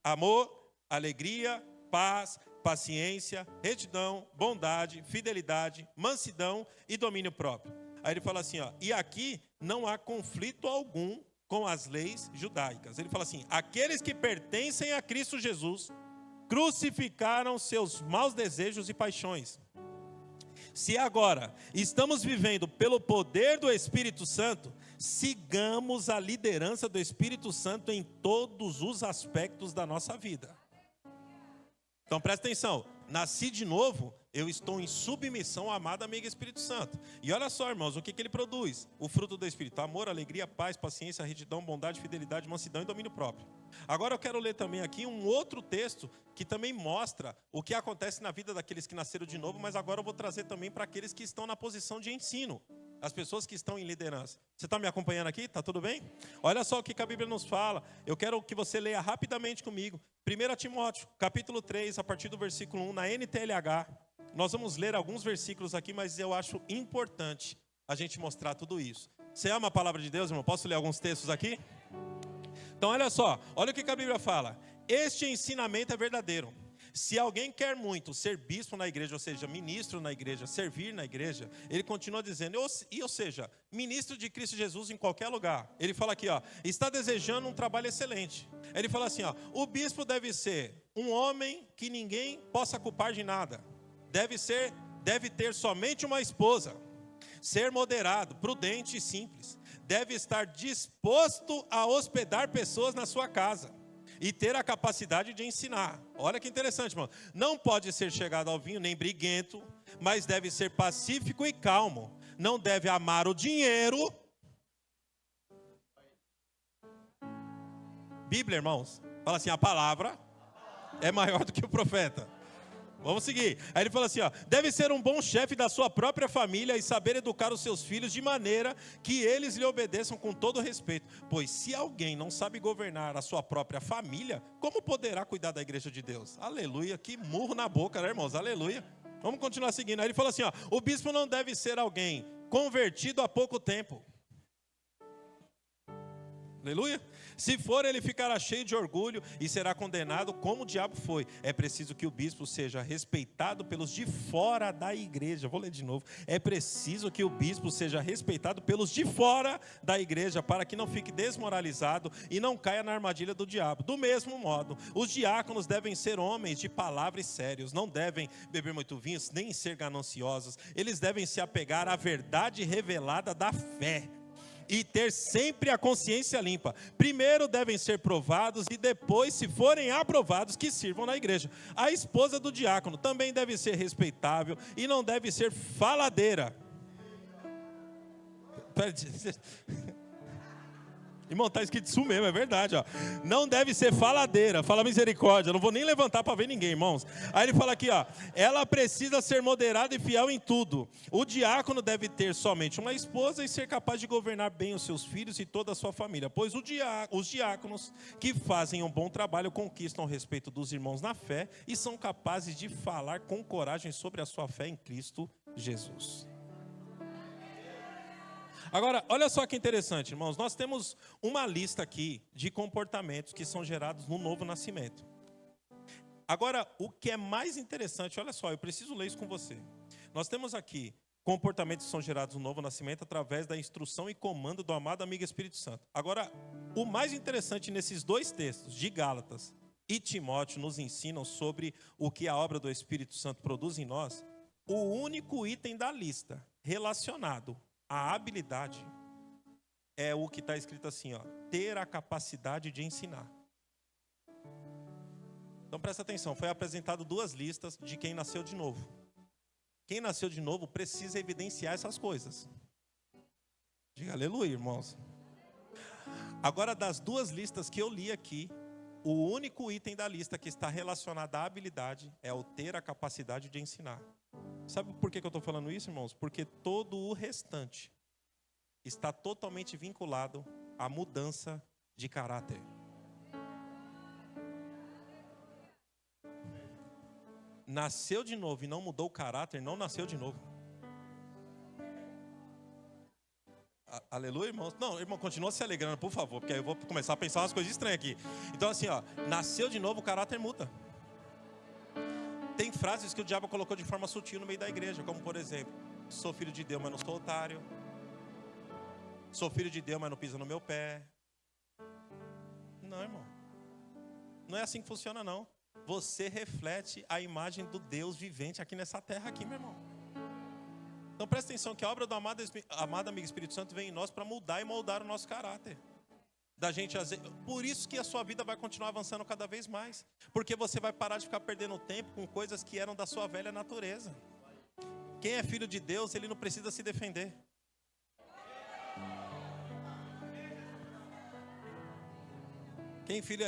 amor, alegria, paz, paciência, retidão, bondade, fidelidade, mansidão e domínio próprio. Aí ele fala assim, ó, e aqui não há conflito algum com as leis judaicas. Ele fala assim: aqueles que pertencem a Cristo Jesus crucificaram seus maus desejos e paixões. Se agora estamos vivendo pelo poder do Espírito Santo, sigamos a liderança do Espírito Santo em todos os aspectos da nossa vida. Então presta atenção, nasci de novo, eu estou em submissão ao amado amigo Espírito Santo. E olha só, irmãos, o que ele produz? O fruto do Espírito: amor, alegria, paz, paciência, retidão, bondade, fidelidade, mansidão e domínio próprio. Agora eu quero ler também aqui um outro texto que também mostra o que acontece na vida daqueles que nasceram de novo, mas agora eu vou trazer também para aqueles que estão na posição de ensino, as pessoas que estão em liderança. Você está me acompanhando aqui? Está tudo bem? Olha só o que a Bíblia nos fala. Eu quero que você leia rapidamente comigo. 1 Timóteo, capítulo 3, a partir do versículo 1, na NTLH. Nós vamos ler alguns versículos aqui, mas eu acho importante a gente mostrar tudo isso. Você ama a palavra de Deus, irmão? Posso ler alguns textos aqui? Então, olha só. Olha o que a Bíblia fala. Este ensinamento é verdadeiro. Se alguém quer muito ser bispo na igreja, ou seja, ministro na igreja, servir na igreja, ele continua dizendo, ou seja, ministro de Cristo Jesus em qualquer lugar. Ele fala aqui, ó, está desejando um trabalho excelente. Ele fala assim, ó, o bispo deve ser um homem que ninguém possa culpar de nada. deve ter somente uma esposa, ser moderado, prudente e simples, deve estar disposto a hospedar pessoas na sua casa e ter a capacidade de ensinar. Olha que interessante, irmão. Não pode ser chegado ao vinho nem briguento, mas deve ser pacífico e calmo. Não deve amar o dinheiro. Bíblia, irmãos, fala assim: a palavra é maior do que o profeta. Vamos seguir. Aí ele fala assim, ó: deve ser um bom chefe da sua própria família e saber educar os seus filhos de maneira que eles lhe obedeçam com todo respeito. Pois se alguém não sabe governar a sua própria família, como poderá cuidar da igreja de Deus? Aleluia, que murro na boca, né, irmãos? Aleluia. Vamos continuar seguindo. Aí ele fala assim, ó: o bispo não deve ser alguém convertido há pouco tempo. Aleluia. Se for, ele ficará cheio de orgulho e será condenado como o diabo foi. É preciso que o bispo seja respeitado pelos de fora da igreja. Vou ler de novo. É preciso que o bispo seja respeitado pelos de fora da igreja, para que não fique desmoralizado e não caia na armadilha do diabo. Do mesmo modo, os diáconos devem ser homens de palavra e sérios. Não devem beber muito vinho, nem ser gananciosos. Eles devem se apegar à verdade revelada da fé e ter sempre a consciência limpa. Primeiro devem ser provados e depois, se forem aprovados, que sirvam na igreja. A esposa do diácono também deve ser respeitável e não deve ser faladeira. Irmão, está escrito isso mesmo, é verdade, ó. Não deve ser faladeira, fala misericórdia, não vou nem levantar para ver ninguém, irmãos. Aí ele fala aqui, ó: ela precisa ser moderada e fiel em tudo. O diácono deve ter somente uma esposa e ser capaz de governar bem os seus filhos e toda a sua família, pois os diáconos que fazem um bom trabalho conquistam o respeito dos irmãos na fé e são capazes de falar com coragem sobre a sua fé em Cristo Jesus. Agora, olha só que interessante, irmãos. Nós temos uma lista aqui de comportamentos que são gerados no novo nascimento. Agora, o que é mais interessante, olha só, eu preciso ler isso com você. Nós temos aqui comportamentos que são gerados no novo nascimento através da instrução e comando do amado amigo Espírito Santo. Agora, o mais interessante nesses dois textos, de Gálatas e Timóteo, nos ensinam sobre o que a obra do Espírito Santo produz em nós. O único item da lista relacionado a habilidade é o que está escrito assim, ó: ter a capacidade de ensinar. Então presta atenção, foi apresentado duas listas de quem nasceu de novo. Quem nasceu de novo precisa evidenciar essas coisas. Diga aleluia, irmãos. Agora, das duas listas que eu li aqui, o único item da lista que está relacionado à habilidade é o ter a capacidade de ensinar. Sabe por que eu estou falando isso, irmãos? Porque todo o restante está totalmente vinculado à mudança de caráter. Nasceu de novo e não mudou o caráter, não nasceu de novo. Aleluia, irmãos? Não, irmão, continua se alegrando, por favor, porque aí eu vou começar a pensar umas coisas estranhas aqui. Então assim, ó, nasceu de novo, o caráter muda. Tem frases que o diabo colocou de forma sutil no meio da igreja, como por exemplo: sou filho de Deus, mas não sou otário. Sou filho de Deus, mas não pisa no meu pé. Não, irmão. Não é assim que funciona, não. Você reflete a imagem do Deus vivente aqui nessa terra, aqui, meu irmão. Então presta atenção que a obra do amado amigo Espírito Santo vem em nós para mudar e moldar o nosso caráter. Por isso que a sua vida vai continuar avançando cada vez mais. Porque você vai parar de ficar perdendo tempo com coisas que eram da sua velha natureza. Quem é filho de Deus, ele não precisa se defender.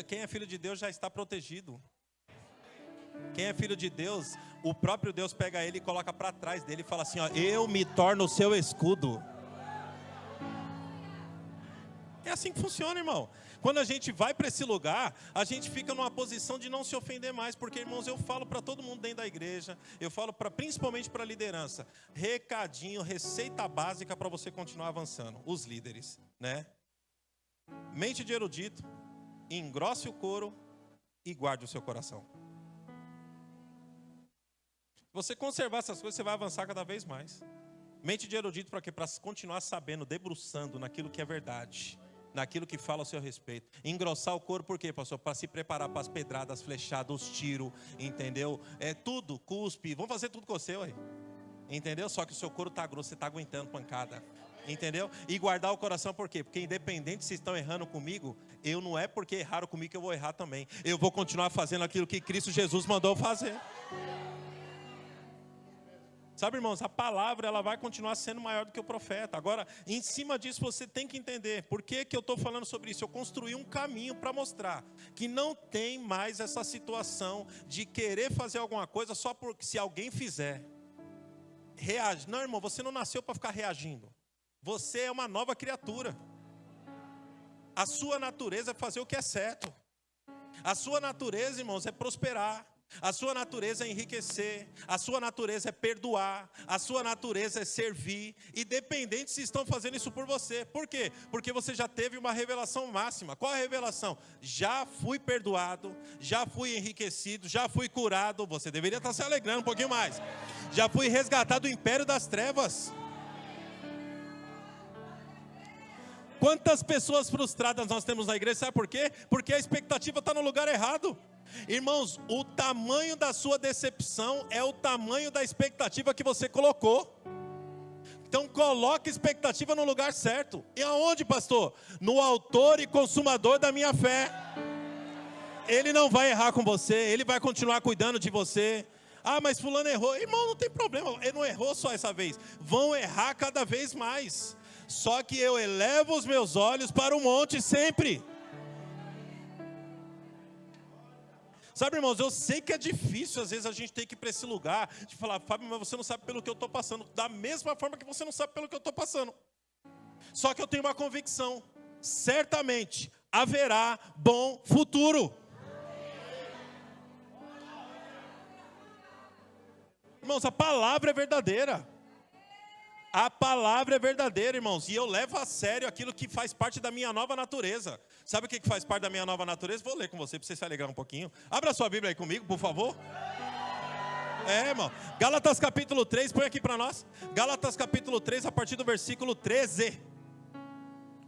Quem é filho de Deus já está protegido. Quem é filho de Deus, o próprio Deus pega ele e coloca para trás dele e fala assim, ó: eu me torno o seu escudo. É assim que funciona, irmão. Quando a gente vai para esse lugar, a gente fica numa posição de não se ofender mais. Porque, irmãos, eu falo para todo mundo dentro da igreja, eu falo principalmente para a liderança: recadinho, receita básica para você continuar avançando. Os líderes, né? Mente de erudito, engrosse o couro e guarde o seu coração. Se você conservar essas coisas, você vai avançar cada vez mais. Mente de erudito para quê? Para continuar sabendo, debruçando naquilo que é verdade, naquilo que fala ao seu respeito. Engrossar o couro por quê, pastor? Para se preparar para as pedradas, as flechadas, os tiros, entendeu? É tudo, cuspe, vamos fazer tudo com você, ué. Entendeu? Só que o seu couro está grosso, você está aguentando pancada. Entendeu? E guardar o coração por quê? Porque independente se estão errando comigo, eu não é porque erraram comigo que eu vou errar também. Eu vou continuar fazendo aquilo que Cristo Jesus mandou fazer. Sabe, irmãos, a palavra ela vai continuar sendo maior do que o profeta. Agora, em cima disso você tem que entender. Por que eu estou falando sobre isso? Eu construí um caminho para mostrar que não tem mais essa situação de querer fazer alguma coisa só porque se alguém fizer. Reage. Não, irmão, você não nasceu para ficar reagindo. Você é uma nova criatura. A sua natureza é fazer o que é certo. A sua natureza, irmãos, é prosperar. A sua natureza é enriquecer. A sua natureza é perdoar. A sua natureza é servir. Independente se estão fazendo isso por você. Por quê? Porque você já teve uma revelação máxima. Qual a revelação? Já fui perdoado. Já fui enriquecido. Já fui curado. Você deveria estar se alegrando um pouquinho mais. Já fui resgatado do império das trevas. Quantas pessoas frustradas nós temos na igreja, sabe por quê? Porque a expectativa está no lugar errado. Irmãos, o tamanho da sua decepção é o tamanho da expectativa que você colocou. Então coloque a expectativa no lugar certo. E aonde, pastor? No autor e consumador da minha fé. Ele não vai errar com você, ele vai continuar cuidando de você. Ah, mas fulano errou. Irmão, não tem problema, ele não errou só essa vez. Vão errar cada vez mais. Só que eu elevo os meus olhos para o monte sempre. Sabe, irmãos, eu sei que é difícil, às vezes a gente tem que ir para esse lugar, de falar, Fábio, mas você não sabe pelo que eu estou passando. Da mesma forma que você não sabe pelo que eu estou passando. Só que eu tenho uma convicção, certamente haverá bom futuro. Irmãos, a palavra é verdadeira. A palavra é verdadeira, irmãos, e eu levo a sério aquilo que faz parte da minha nova natureza. Sabe o que faz parte da minha nova natureza? Vou ler com você, para você se alegrar um pouquinho. Abra sua Bíblia aí comigo, por favor. Irmão, Gálatas capítulo 3, põe aqui para nós. Gálatas capítulo 3, a partir do versículo 13.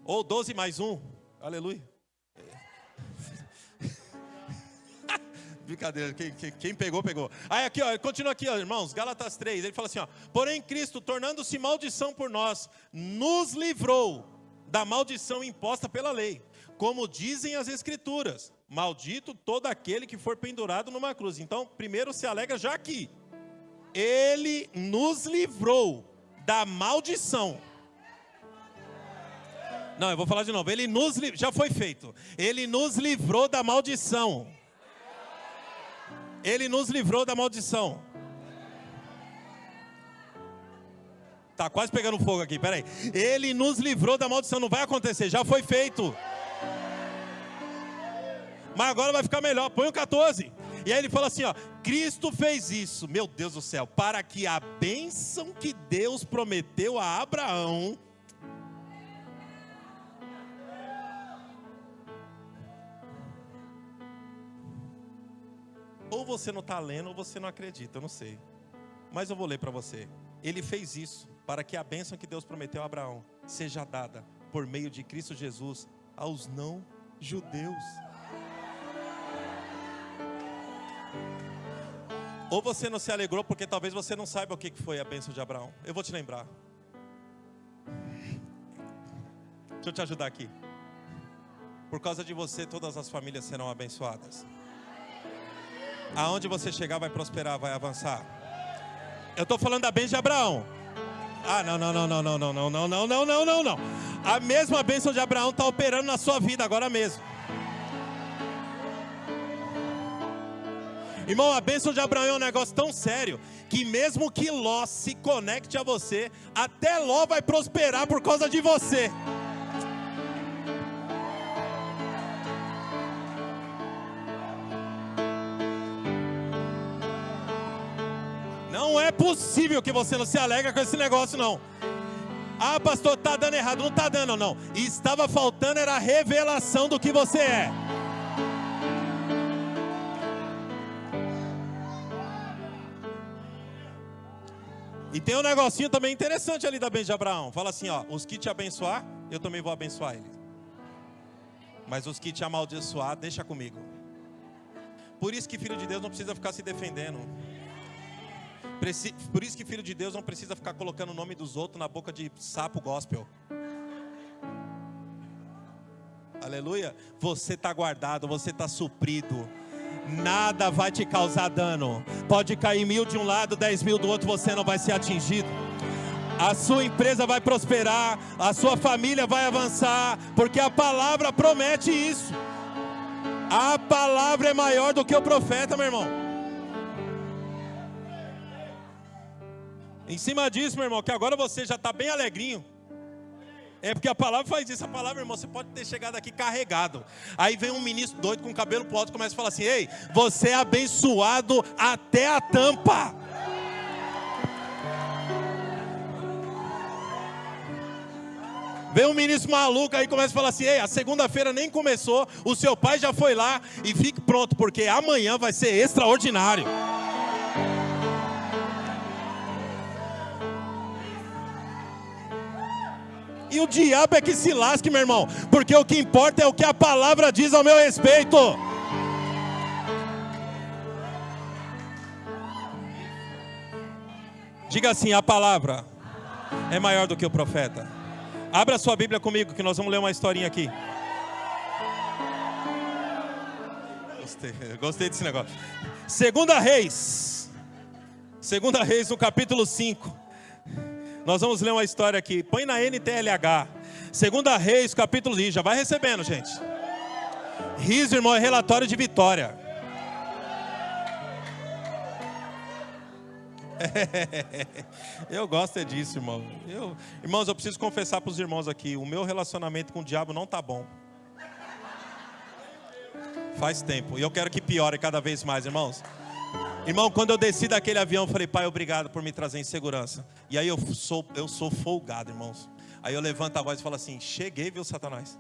Ou 12 mais 1. Aleluia. Brincadeira, quem pegou, pegou. Aí aqui, ó, continua aqui, ó, irmãos, Gálatas 3, ele fala assim, ó, porém Cristo, tornando-se maldição por nós, nos livrou da maldição imposta pela lei, como dizem as Escrituras, maldito todo aquele que for pendurado numa cruz. Então, primeiro se alegra já aqui, ele nos livrou da maldição. Não, eu vou falar de novo, já foi feito, ele nos livrou da maldição. Ele nos livrou da maldição. Tá quase pegando fogo aqui, peraí. Ele nos livrou da maldição, não vai acontecer, já foi feito. Mas agora vai ficar melhor, põe o 14. E aí ele fala assim, ó, Cristo fez isso, meu Deus do céu, para que a bênção que Deus prometeu a Abraão... Ou você não está lendo, ou você não acredita, eu não sei. Mas eu vou ler para você. Ele fez isso para que a bênção que Deus prometeu a Abraão seja dada por meio de Cristo Jesus aos não-judeus. Ou você não se alegrou porque talvez você não saiba o que foi a bênção de Abraão. Eu vou te lembrar. Deixa eu te ajudar aqui. Por causa de você, todas as famílias serão abençoadas. Aonde você chegar vai prosperar, vai avançar. Eu estou falando da bênção de Abraão. Ah, não. A mesma bênção de Abraão está operando na sua vida agora mesmo. Irmão, a bênção de Abraão é um negócio tão sério que mesmo que Ló se conecte a você, até Ló vai prosperar por causa de você. Não é possível que você não se alegra com esse negócio, não. Ah, pastor, está dando errado. Não está dando, não. E estava faltando era a revelação do que você é. E tem um negocinho também interessante ali da bênção de Abraão. Fala assim, ó, os que te abençoar, eu também vou abençoar eles. Mas os que te amaldiçoar, deixa comigo. Por isso que filho de Deus não precisa ficar se defendendo. Por isso que filho de Deus não precisa ficar colocando o nome dos outros na boca de sapo gospel. Aleluia. Você está guardado, você está suprido. Nada vai te causar dano. Pode cair 1000 de um lado, 10.000 do outro, você não vai ser atingido. A sua empresa vai prosperar, a sua família vai avançar, porque a palavra promete isso. A palavra é maior do que o profeta, meu irmão. Em cima disso, meu irmão, que agora você já está bem alegrinho. É porque a palavra faz isso. A palavra, irmão, você pode ter chegado aqui carregado. Aí vem um ministro doido com cabelo pro alto e começa a falar assim: ei, você é abençoado até a tampa. Vem um ministro maluco aí e começa a falar assim: ei, a segunda-feira nem começou, o seu pai já foi lá, e fique pronto, porque amanhã vai ser extraordinário. E o diabo é que se lasque, meu irmão, porque o que importa é o que a palavra diz ao meu respeito. Diga assim: a palavra é maior do que o profeta. Abra sua Bíblia comigo que nós vamos ler uma historinha aqui. Gostei desse negócio. Segunda Reis no capítulo 5. Nós vamos ler uma história aqui. Põe na NTLH. Segunda Reis, capítulo 5. Já vai recebendo, gente. Riso, irmão, é relatório de vitória. Eu gosto disso, irmão. Irmãos, eu preciso confessar para os irmãos aqui: o meu relacionamento com o diabo não está bom. Faz tempo. E eu quero que piore cada vez mais, irmãos. Irmão, quando eu desci daquele avião, eu falei: pai, obrigado por me trazer em segurança. E aí eu sou folgado, irmãos. Aí eu levanto a voz e falo assim: cheguei, viu, Satanás?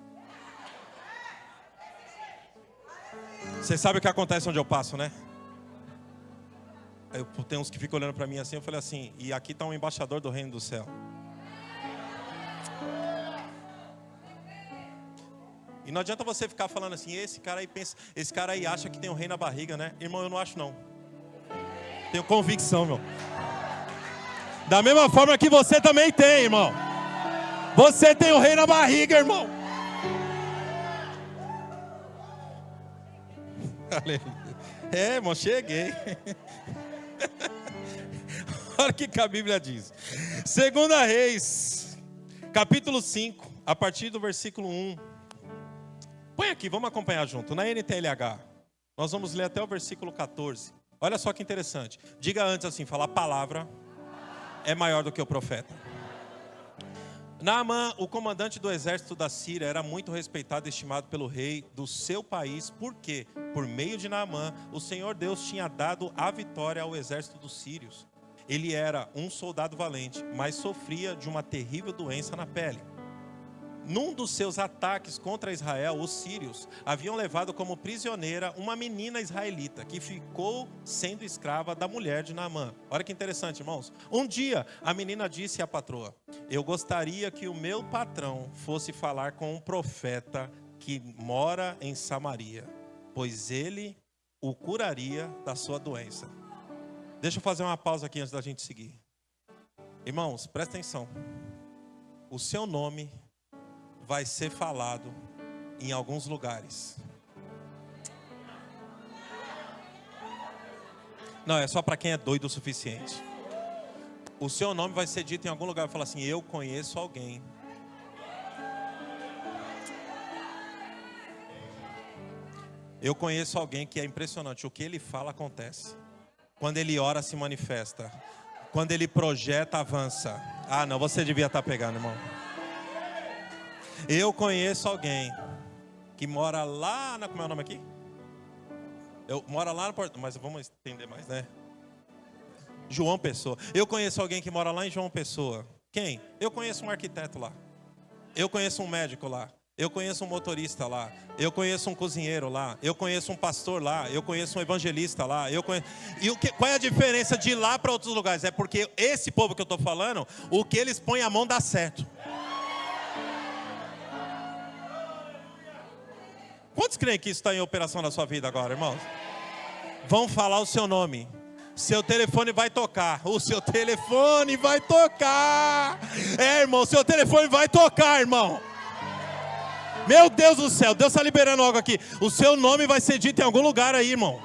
Você sabe o que acontece onde eu passo, né? Tem uns que ficam olhando para mim assim. Eu falei assim: e aqui está um embaixador do reino do céu. E não adianta você ficar falando assim: esse cara aí acha que tem um rei na barriga, né? Irmão, eu não acho não. Tenho convicção, meu. Da mesma forma que você também tem, irmão. Você tem um rei na barriga, irmão. É, irmão, cheguei. Olha o que a Bíblia diz. Segunda Reis, capítulo 5, a partir do versículo 1. Põe aqui, vamos acompanhar junto. Na NTLH, nós vamos ler até o versículo 14. Olha só que interessante. Diga antes assim: fala, a palavra é maior do que o profeta. Naamã, o comandante do exército da Síria, era muito respeitado e estimado pelo rei do seu país, porque, por meio de Naamã, o Senhor Deus tinha dado a vitória ao exército dos sírios. Ele era um soldado valente, mas sofria de uma terrível doença na pele. Num dos seus ataques contra Israel, os sírios haviam levado como prisioneira uma menina israelita que ficou sendo escrava da mulher de Naamã. Olha que interessante, irmãos. Um dia, a menina disse à patroa: eu gostaria que o meu patrão fosse falar com um profeta que mora em Samaria, pois ele o curaria da sua doença. Deixa eu fazer uma pausa aqui antes da gente seguir. Irmãos, presta atenção. O seu nome vai ser falado em alguns lugares. Não, é só para quem é doido o suficiente. O seu nome vai ser dito em algum lugar. Vai falar assim: eu conheço alguém. Eu conheço alguém que é impressionante. O que ele fala acontece. Quando ele ora, se manifesta. Quando ele projeta, avança. Ah, não, você devia estar pegando, irmão. Eu conheço alguém que mora lá na... Como é o nome aqui? Mora lá na Porta... Mas vamos entender mais, né? João Pessoa. Eu conheço alguém que mora lá em João Pessoa. Quem? Eu conheço um arquiteto lá. Eu conheço um médico lá. Eu conheço um motorista lá. Eu conheço um cozinheiro lá. Eu conheço um pastor lá. Eu conheço um evangelista lá. E qual é a diferença de ir lá para outros lugares? É porque esse povo que eu estou falando, o que eles põem a mão dá certo. creem que isso está em operação na sua vida agora, irmãos? Vão falar o seu nome. Seu telefone vai tocar. O seu telefone vai tocar. É, irmão, seu telefone vai tocar, irmão. Meu Deus do céu, Deus está liberando algo aqui. O seu nome vai ser dito em algum lugar aí, irmão.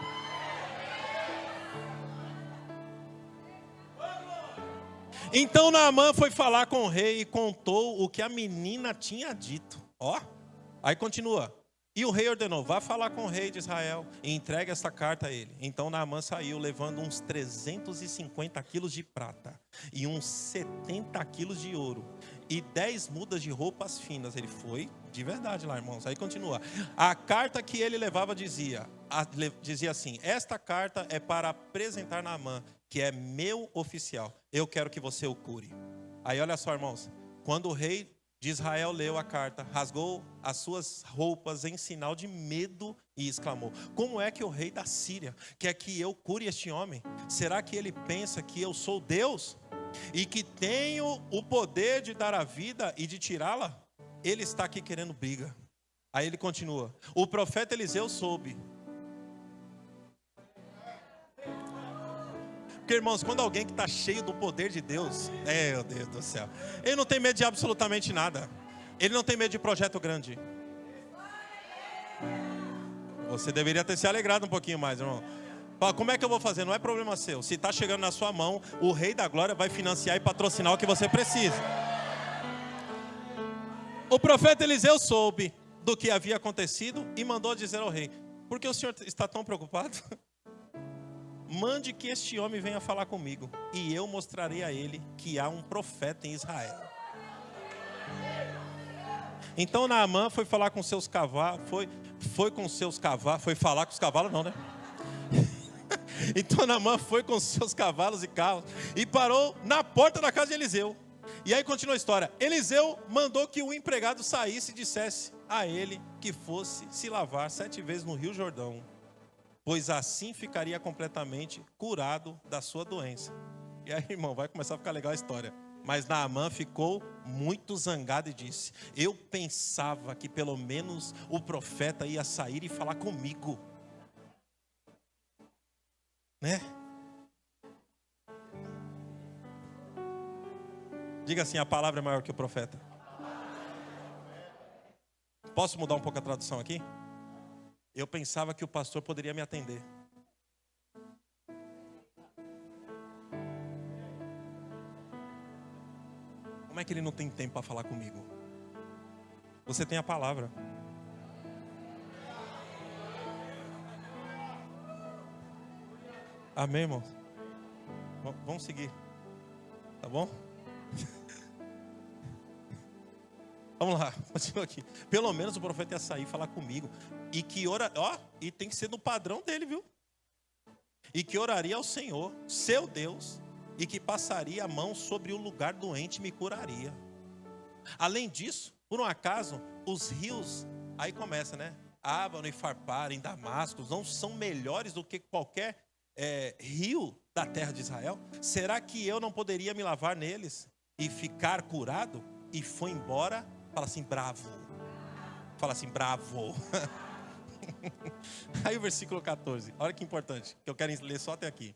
Então Naamã foi falar com o rei e contou o que a menina tinha dito. Ó, aí continua. E o rei ordenou, vá falar com o rei de Israel e entregue essa carta a ele. Então Naamã saiu levando uns 350 quilos de prata e uns 70 quilos de ouro e 10 mudas de roupas finas. Ele foi de verdade lá, irmãos. Aí continua. A carta que ele levava dizia assim, esta carta é para apresentar Naamã, que é meu oficial. Eu quero que você o cure. Aí olha só, irmãos. Quando o rei de Israel leu a carta, rasgou as suas roupas em sinal de medo e exclamou, como é que o rei da Síria quer que eu cure este homem? Será que ele pensa que eu sou Deus? E que tenho o poder de dar a vida e de tirá-la? Ele está aqui querendo briga. Aí ele continua, o profeta Eliseu soube. Porque, irmãos, quando alguém que está cheio do poder de Deus, meu Deus do céu, ele não tem medo de absolutamente nada. Ele não tem medo de projeto grande. Você deveria ter se alegrado um pouquinho mais, irmão. Fala, como é que eu vou fazer? Não é problema seu. Se está chegando na sua mão, o Rei da Glória vai financiar e patrocinar o que você precisa. O profeta Eliseu soube do que havia acontecido e mandou dizer ao rei, por que o senhor está tão preocupado? Mande que este homem venha falar comigo, e eu mostrarei a ele que há um profeta em Israel. Então Naamã foi falar com seus cavalos, foi falar com os cavalos não, né? Então Naamã foi com seus cavalos e carros, e parou na porta da casa de Eliseu. E aí continua a história, Eliseu mandou que o empregado saísse e dissesse a ele que fosse se lavar 7 vezes no Rio Jordão, pois assim ficaria completamente curado da sua doença. E aí, irmão, vai começar a ficar legal a história. Mas Naamã ficou muito zangado e disse, eu pensava que pelo menos o profeta ia sair e falar comigo. Né? Diga assim, a palavra é maior que o profeta. Posso mudar um pouco a tradução aqui? Eu pensava que o pastor poderia me atender. Como é que ele não tem tempo para falar comigo? Você tem a palavra. Amém, irmãos? Vamos seguir. Tá bom? Vamos lá, continua aqui. Pelo menos o profeta ia sair e falar comigo. E que e tem que ser no padrão dele, viu? E que oraria ao Senhor, seu Deus, e que passaria a mão sobre o lugar doente e me curaria. Além disso, por um acaso, os rios, aí começa, né? Ávano e Farpar em Damasco não são melhores do que qualquer rio da terra de Israel? Será que eu não poderia me lavar neles e ficar curado? E foi embora. Fala assim, bravo. Fala assim, bravo. Aí o versículo 14. Olha que importante, que eu quero ler só até aqui.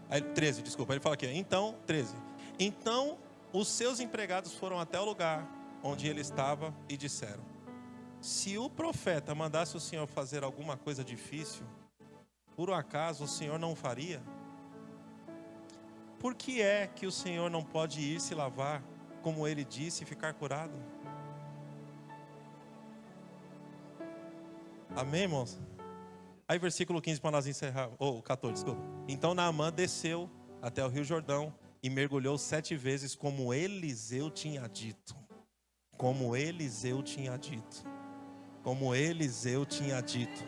Aí, 13, desculpa. Ele fala aqui. Então, 13. Então, os seus empregados foram até o lugar onde ele estava e disseram, se o profeta mandasse o Senhor fazer alguma coisa difícil, por um acaso o Senhor não faria? Por que é que o Senhor não pode ir se lavar, como ele disse, e ficar curado? Amém, irmãos? Aí versículo 15 para nós encerrar. 14, desculpa. Então Naamã desceu até o Rio Jordão e mergulhou 7 vezes, como Eliseu tinha dito. Como Eliseu tinha dito. Como Eliseu tinha dito.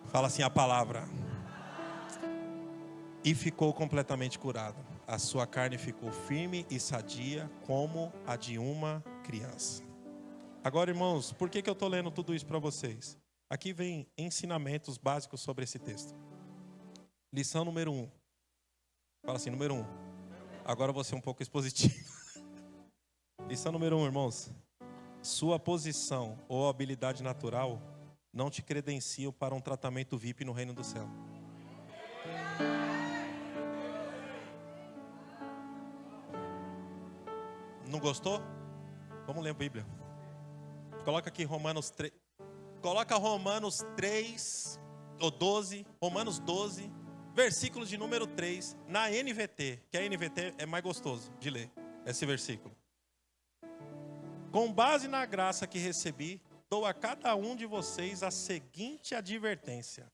Fala assim a palavra. E ficou completamente curado. A sua carne ficou firme e sadia, como a de uma criança. Agora, irmãos, por que eu estou lendo tudo isso para vocês? Aqui vem ensinamentos básicos sobre esse texto. Lição número 1. Fala assim, número 1. Agora eu vou ser um pouco expositivo. Lição número 1, irmãos. Sua posição ou habilidade natural não te credenciam para um tratamento VIP no reino do céu. Não gostou? Vamos ler a Bíblia. Coloca aqui Romanos 3. Coloca Romanos 3 ou 12, Romanos 12, versículo de número 3, na NVT, que a NVT é mais gostoso de ler, esse versículo. Com base na graça que recebi, dou a cada um de vocês a seguinte advertência.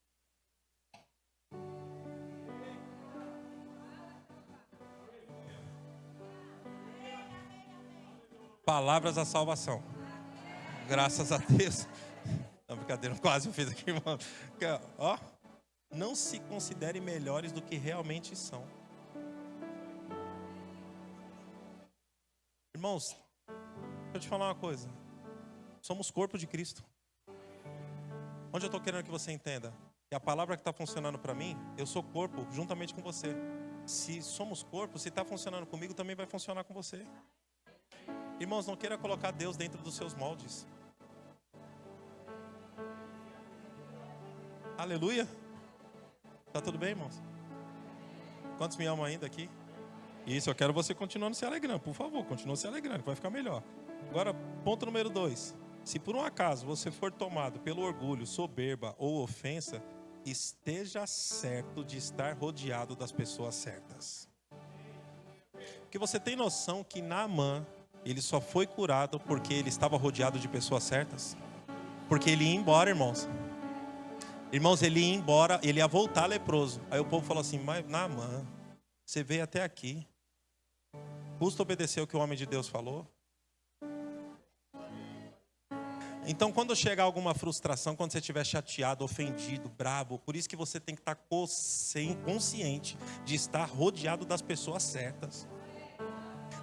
Palavras da salvação. Graças a Deus. Não, brincadeira, quase eu fiz aqui, irmão. Ó, não se considerem melhores do que realmente são. Irmãos, deixa eu te falar uma coisa. Somos corpo de Cristo. Onde eu estou querendo que você entenda? Que a palavra que está funcionando para mim, eu sou corpo juntamente com você. Se somos corpo, se está funcionando comigo, também vai funcionar com você. Irmãos, não queira colocar Deus dentro dos seus moldes. Aleluia. Tá tudo bem, irmãos? Quantos me amam ainda aqui? Isso, eu quero você continuando se alegrando. Por favor, continue se alegrando, que vai ficar melhor. Agora, ponto número 2. Se por um acaso você for tomado pelo orgulho, soberba ou ofensa, esteja certo de estar rodeado das pessoas certas. Porque você tem noção que Naamã, ele só foi curado porque ele estava rodeado de pessoas certas? Porque ele ia embora, irmãos. Irmãos, ele ia embora, ele ia voltar leproso. Aí o povo falou assim, mas Naamã, você veio até aqui. Custa obedecer o que o homem de Deus falou? Então, quando chegar alguma frustração, quando você estiver chateado, ofendido, bravo, por isso que você tem que estar consciente de estar rodeado das pessoas certas.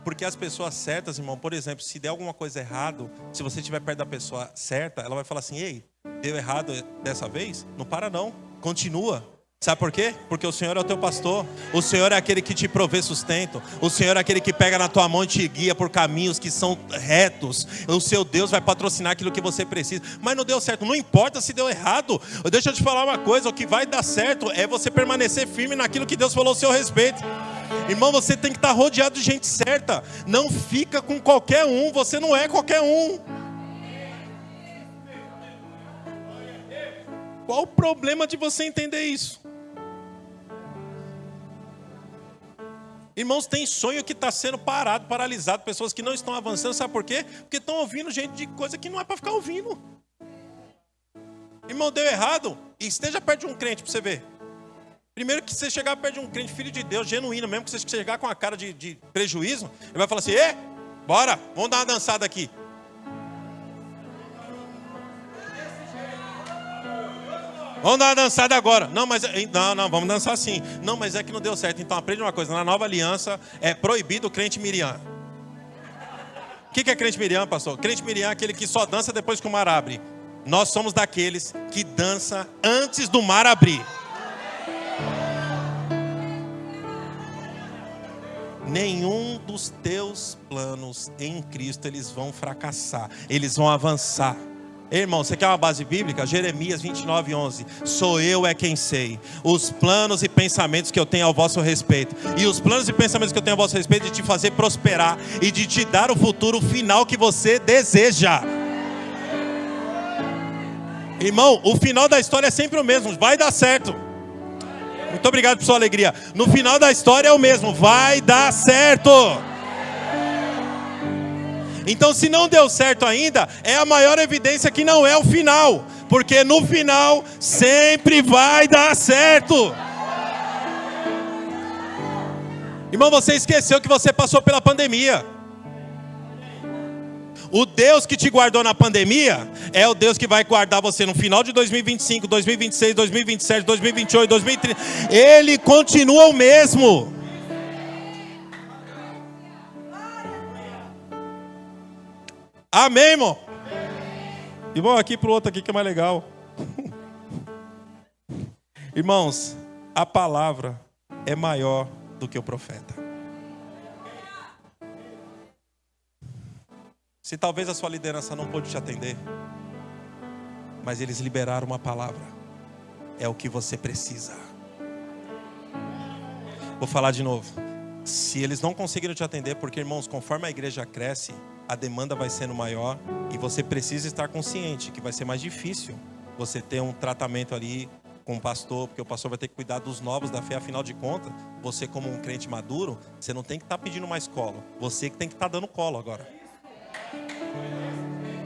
Porque as pessoas certas, irmão, por exemplo, se der alguma coisa errado, se você estiver perto da pessoa certa, ela vai falar assim, ei, deu errado dessa vez? Não para não, continua. Sabe por quê? Porque o Senhor é o teu pastor, o Senhor é aquele que te provê sustento, o Senhor é aquele que pega na tua mão e te guia por caminhos que são retos. O seu Deus vai patrocinar aquilo que você precisa. Mas não deu certo, não importa se deu errado. Deixa eu te falar uma coisa, o que vai dar certo é você permanecer firme naquilo que Deus falou ao seu respeito. Irmão, você tem que estar rodeado de gente certa. Não fica com qualquer um, você não é qualquer um. Qual o problema de você entender isso? Irmãos, tem sonho que está sendo parado, paralisado. Pessoas que não estão avançando, sabe por quê? Porque estão ouvindo gente de coisa que não é para ficar ouvindo. Irmão, deu errado, esteja perto de um crente para você ver. Primeiro que você chegar perto de um crente, filho de Deus, genuíno mesmo, que você chegar com a cara de prejuízo, ele vai falar assim, bora, vamos dar uma dançada aqui. Vamos dar uma dançada agora. Não, vamos dançar sim. Não, mas é que não deu certo. Então aprende uma coisa, na nova aliança é proibido o crente Miriam. O que é crente Miriam, pastor? Crente Miriam é aquele que só dança depois que o mar abre. Nós somos daqueles que dançam antes do mar abrir. Nenhum dos teus planos em Cristo eles vão fracassar, eles vão avançar. Irmão, você quer uma base bíblica? Jeremias 29:11. Sou eu é quem sei os planos e pensamentos que eu tenho ao vosso respeito. E os planos e pensamentos que eu tenho ao vosso respeito é de te fazer prosperar e de te dar o futuro final que você deseja. Irmão, o final da história é sempre o mesmo, vai dar certo. Muito obrigado por sua alegria. No final da história é o mesmo, vai dar certo. Então, se não deu certo ainda, é a maior evidência que não é o final. Porque no final, sempre vai dar certo. Irmão, você esqueceu que você passou pela pandemia. O Deus que te guardou na pandemia é o Deus que vai guardar você no final de 2025, 2026, 2027, 2028, 2030. Ele continua o mesmo. Amém, irmão? E vamos aqui para o outro aqui que é mais legal. Irmãos, a palavra é maior do que o profeta. Se talvez a sua liderança não pôde te atender, mas eles liberaram uma palavra. É o que você precisa. Vou falar de novo. Se eles não conseguiram te atender, porque, irmãos, conforme a igreja cresce, a demanda vai sendo maior e você precisa estar consciente que vai ser mais difícil você ter um tratamento ali com o pastor, porque o pastor vai ter que cuidar dos novos da fé. Afinal de contas, você como um crente maduro, você não tem que estar pedindo mais colo, você que tem que estar dando colo agora.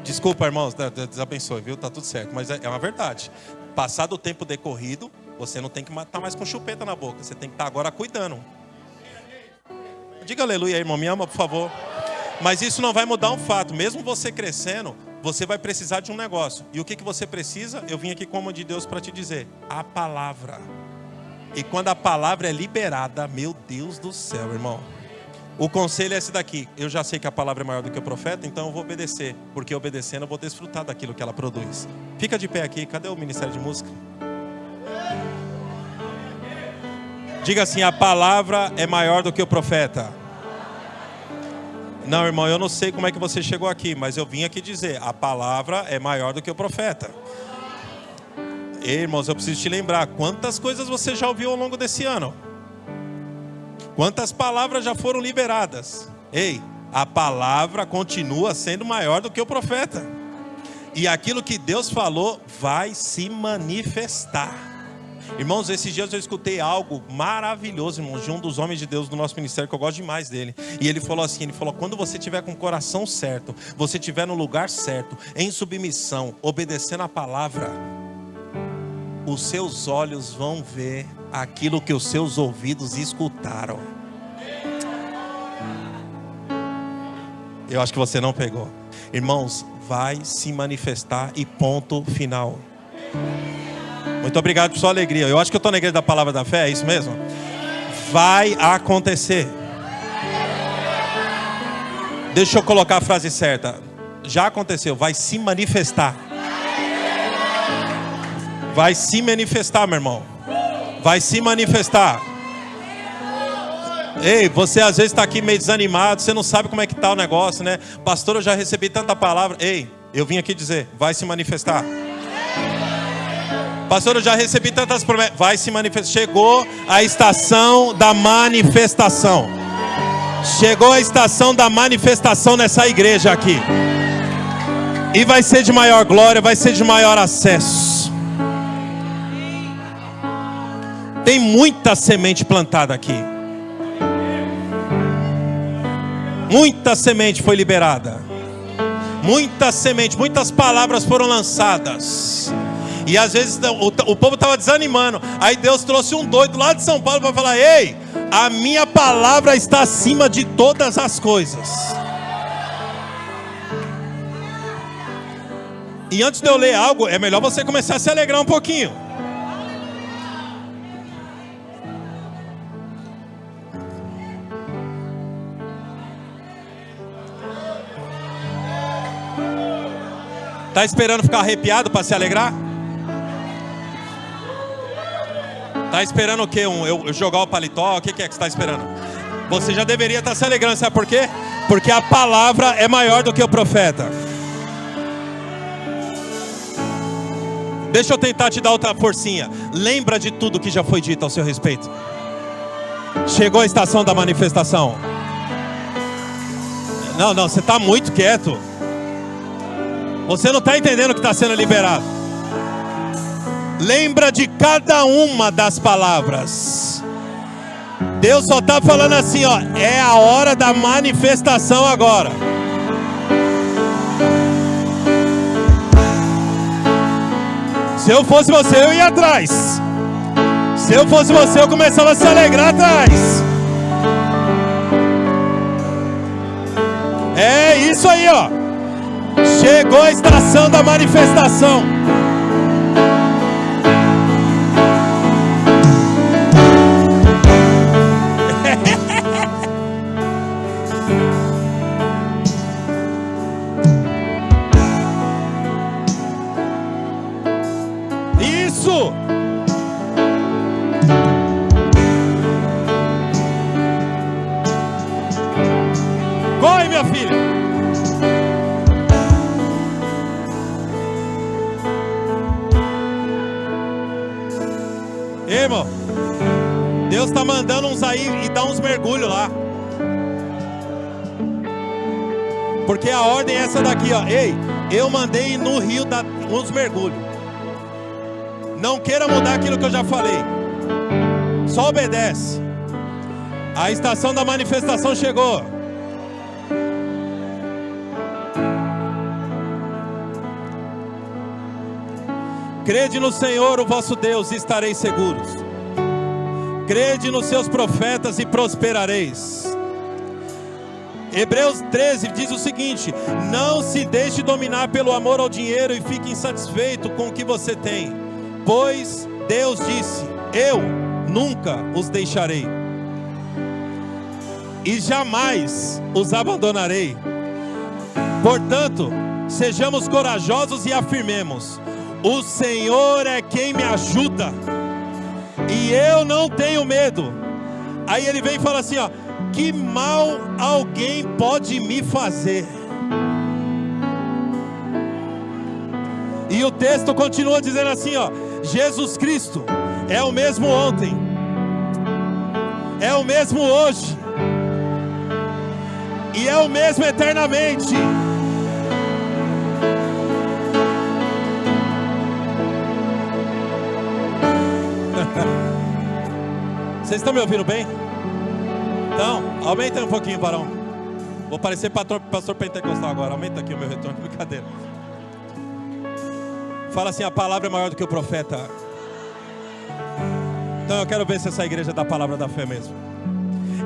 Desculpa, irmãos, Deus abençoe, viu? Tá tudo certo, mas é uma verdade. Passado o tempo decorrido, você não tem que estar mais com chupeta na boca, você tem que estar agora cuidando. Diga aleluia aí, irmão, me ama, por favor. Mas isso não vai mudar um fato. Mesmo você crescendo, você vai precisar de um negócio. E o que você precisa? Eu vim aqui como de Deus para te dizer: a palavra. E quando a palavra é liberada, meu Deus do céu, irmão, o conselho é esse daqui: eu já sei que a palavra é maior do que o profeta, então eu vou obedecer, porque obedecendo eu vou desfrutar daquilo que ela produz. Fica de pé aqui. Cadê o Ministério de Música? Diga assim: a palavra é maior do que o profeta. Não, irmão, eu não sei como é que você chegou aqui, mas eu vim aqui dizer: a palavra é maior do que o profeta. Ei, irmãos, eu preciso te lembrar: quantas coisas você já ouviu ao longo desse ano? Quantas palavras já foram liberadas? Ei, a palavra continua sendo maior do que o profeta. E aquilo que Deus falou vai se manifestar. Irmãos, esses dias eu escutei algo maravilhoso, irmãos, de um dos homens de Deus do nosso ministério, que eu gosto demais dele. E ele falou assim, quando você estiver com o coração certo, você estiver no lugar certo, em submissão, obedecendo a palavra, os seus olhos vão ver aquilo que os seus ouvidos escutaram. Eu acho que você não pegou. Irmãos, vai se manifestar e ponto final. Muito obrigado por sua alegria. Eu acho que eu estou na igreja da palavra da fé, é isso mesmo? Vai acontecer. Deixa eu colocar a frase certa. Já aconteceu, vai se manifestar. Vai se manifestar, meu irmão. Vai se manifestar. Ei, você às vezes está aqui meio desanimado, você não sabe como é que está o negócio, né? Pastor, eu já recebi tanta palavra. Ei, eu vim aqui dizer, vai se manifestar. Pastor, eu já recebi tantas promessas. Vai se manifestar. Chegou a estação da manifestação. Chegou a estação da manifestação nessa igreja aqui. E vai ser de maior glória, vai ser de maior acesso. Tem muita semente plantada aqui. Muita semente foi liberada. Muita semente, muitas palavras foram lançadas. E às vezes o povo estava desanimando. Aí Deus trouxe um doido lá de São Paulo para falar: ei, a minha palavra está acima de todas as coisas. E antes de eu ler algo, é melhor você começar a se alegrar um pouquinho. Tá esperando ficar arrepiado para se alegrar? Tá esperando o quê? Eu jogar o paletó? O que é que você está esperando? Você já deveria estar se alegrando, sabe por quê? Porque a palavra é maior do que o profeta. Deixa eu tentar te dar outra forcinha. Lembra de tudo que já foi dito ao seu respeito. Chegou a estação da manifestação. Não, você está muito quieto. Você não está entendendo o que está sendo liberado. Lembra de cada uma das palavras. Deus só está falando assim, ó, é a hora da manifestação agora. Se eu fosse você, eu ia atrás. Se eu fosse você, eu começava a se alegrar atrás. É isso aí, ó. Chegou a estação da manifestação. Isso! Corre, minha filha! mandando uns aí e dá uns mergulhos lá. Porque a ordem é essa daqui, ó. Ei, eu mandei no rio dar uns mergulhos. Não queira mudar aquilo que eu já falei. Só obedece. A estação da manifestação chegou. Crede no Senhor, o vosso Deus, e estareis seguros. Crede nos seus profetas e prosperareis. Hebreus 13 diz o seguinte: não se deixe dominar pelo amor ao dinheiro e fique insatisfeito com o que você tem, pois Deus disse: eu nunca os deixarei e jamais os abandonarei. Portanto, sejamos corajosos e afirmemos: o Senhor é quem me ajuda e eu não tenho medo. Aí ele vem e fala assim, ó: que mal alguém pode me fazer? E o texto continua dizendo assim, ó: Jesus Cristo é o mesmo ontem, é o mesmo hoje e é o mesmo eternamente. Vocês estão me ouvindo bem? Então, aumenta um pouquinho, varão. Vou parecer pastor pentecostal agora. Aumenta aqui o meu retorno, brincadeira. Fala assim: a palavra é maior do que o profeta. Então eu quero ver se essa igreja é da palavra da fé mesmo.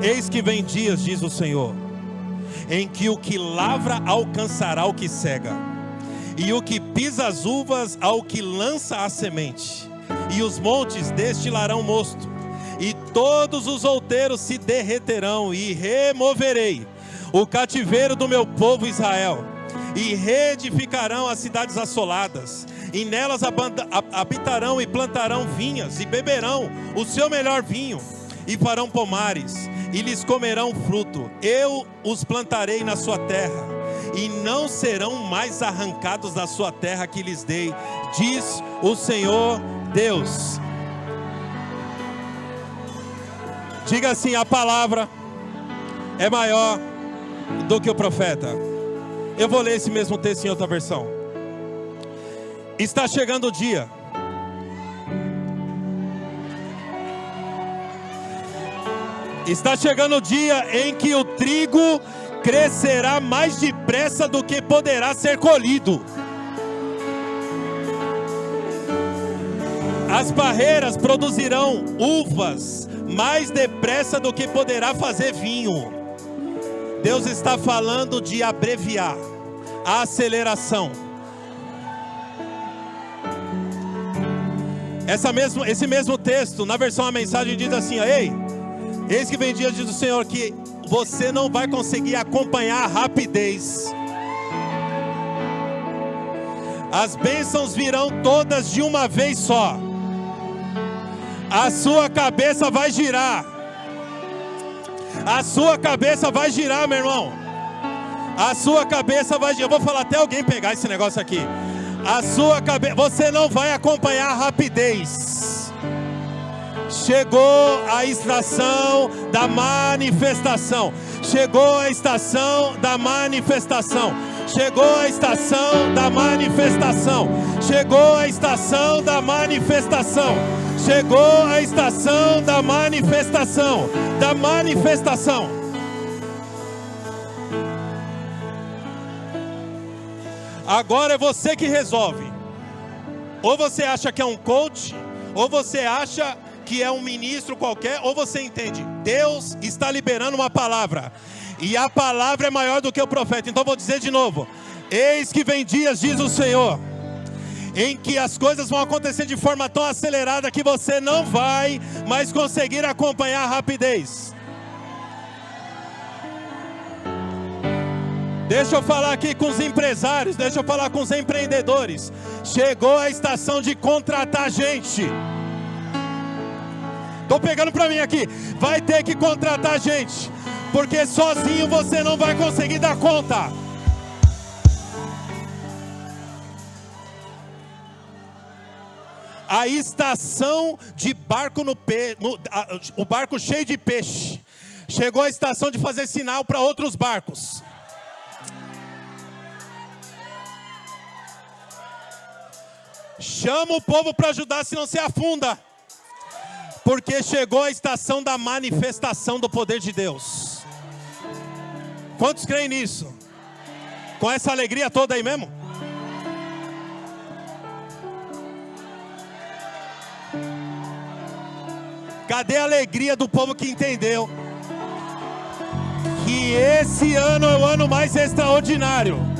Eis que vem dias, diz o Senhor, em que o que lavra alcançará o que cega, e o que pisa as uvas ao que lança a semente, e os montes destilarão mosto, e todos os outeiros se derreterão, e removerei o cativeiro do meu povo Israel, e reedificarão as cidades assoladas, e nelas habitarão e plantarão vinhas, e beberão o seu melhor vinho, e farão pomares, e lhes comerão fruto. Eu os plantarei na sua terra, e não serão mais arrancados da sua terra que lhes dei, diz o Senhor Deus. Diga assim: a palavra é maior do que o profeta. Eu vou ler esse mesmo texto em outra versão. Está chegando o dia. Está chegando o dia em que o trigo crescerá mais depressa do que poderá ser colhido. As parreiras produzirão uvas mais depressa do que poderá fazer vinho. Deus está falando de abreviar, a aceleração. Esse mesmo texto, na versão A Mensagem, diz assim: ei, eis que vem dias, diz o Senhor, que você não vai conseguir acompanhar a rapidez. As bênçãos virão todas de uma vez só. A sua cabeça vai girar. A sua cabeça vai girar, meu irmão. A sua cabeça vai girar. Eu vou falar até alguém pegar esse negócio aqui. A sua cabeça, você não vai acompanhar a rapidez. Chegou a estação da manifestação. Chegou a estação da manifestação. Chegou a estação da manifestação. Chegou a estação da manifestação. Chegou a estação da manifestação. Da manifestação. Agora é você que resolve. Ou você acha que é um coach, ou você acha que é um ministro qualquer, ou você entende: Deus está liberando uma palavra, e a palavra é maior do que o profeta. Então vou dizer de novo: eis que vem dias, diz o Senhor, em que as coisas vão acontecer de forma tão acelerada que você não vai mais conseguir acompanhar a rapidez. Deixa eu falar aqui com os empresários, deixa eu falar com os empreendedores. Chegou a estação de contratar gente. Estou pegando para mim aqui. Vai ter que contratar gente, porque sozinho você não vai conseguir dar conta. A estação de barco o barco cheio de peixe. Chegou a estação de fazer sinal para outros barcos. Chama o povo para ajudar, senão você afunda. Porque chegou a estação da manifestação do poder de Deus. Quantos creem nisso? Com essa alegria toda aí mesmo? Cadê a alegria do povo que entendeu que esse ano é o ano mais extraordinário?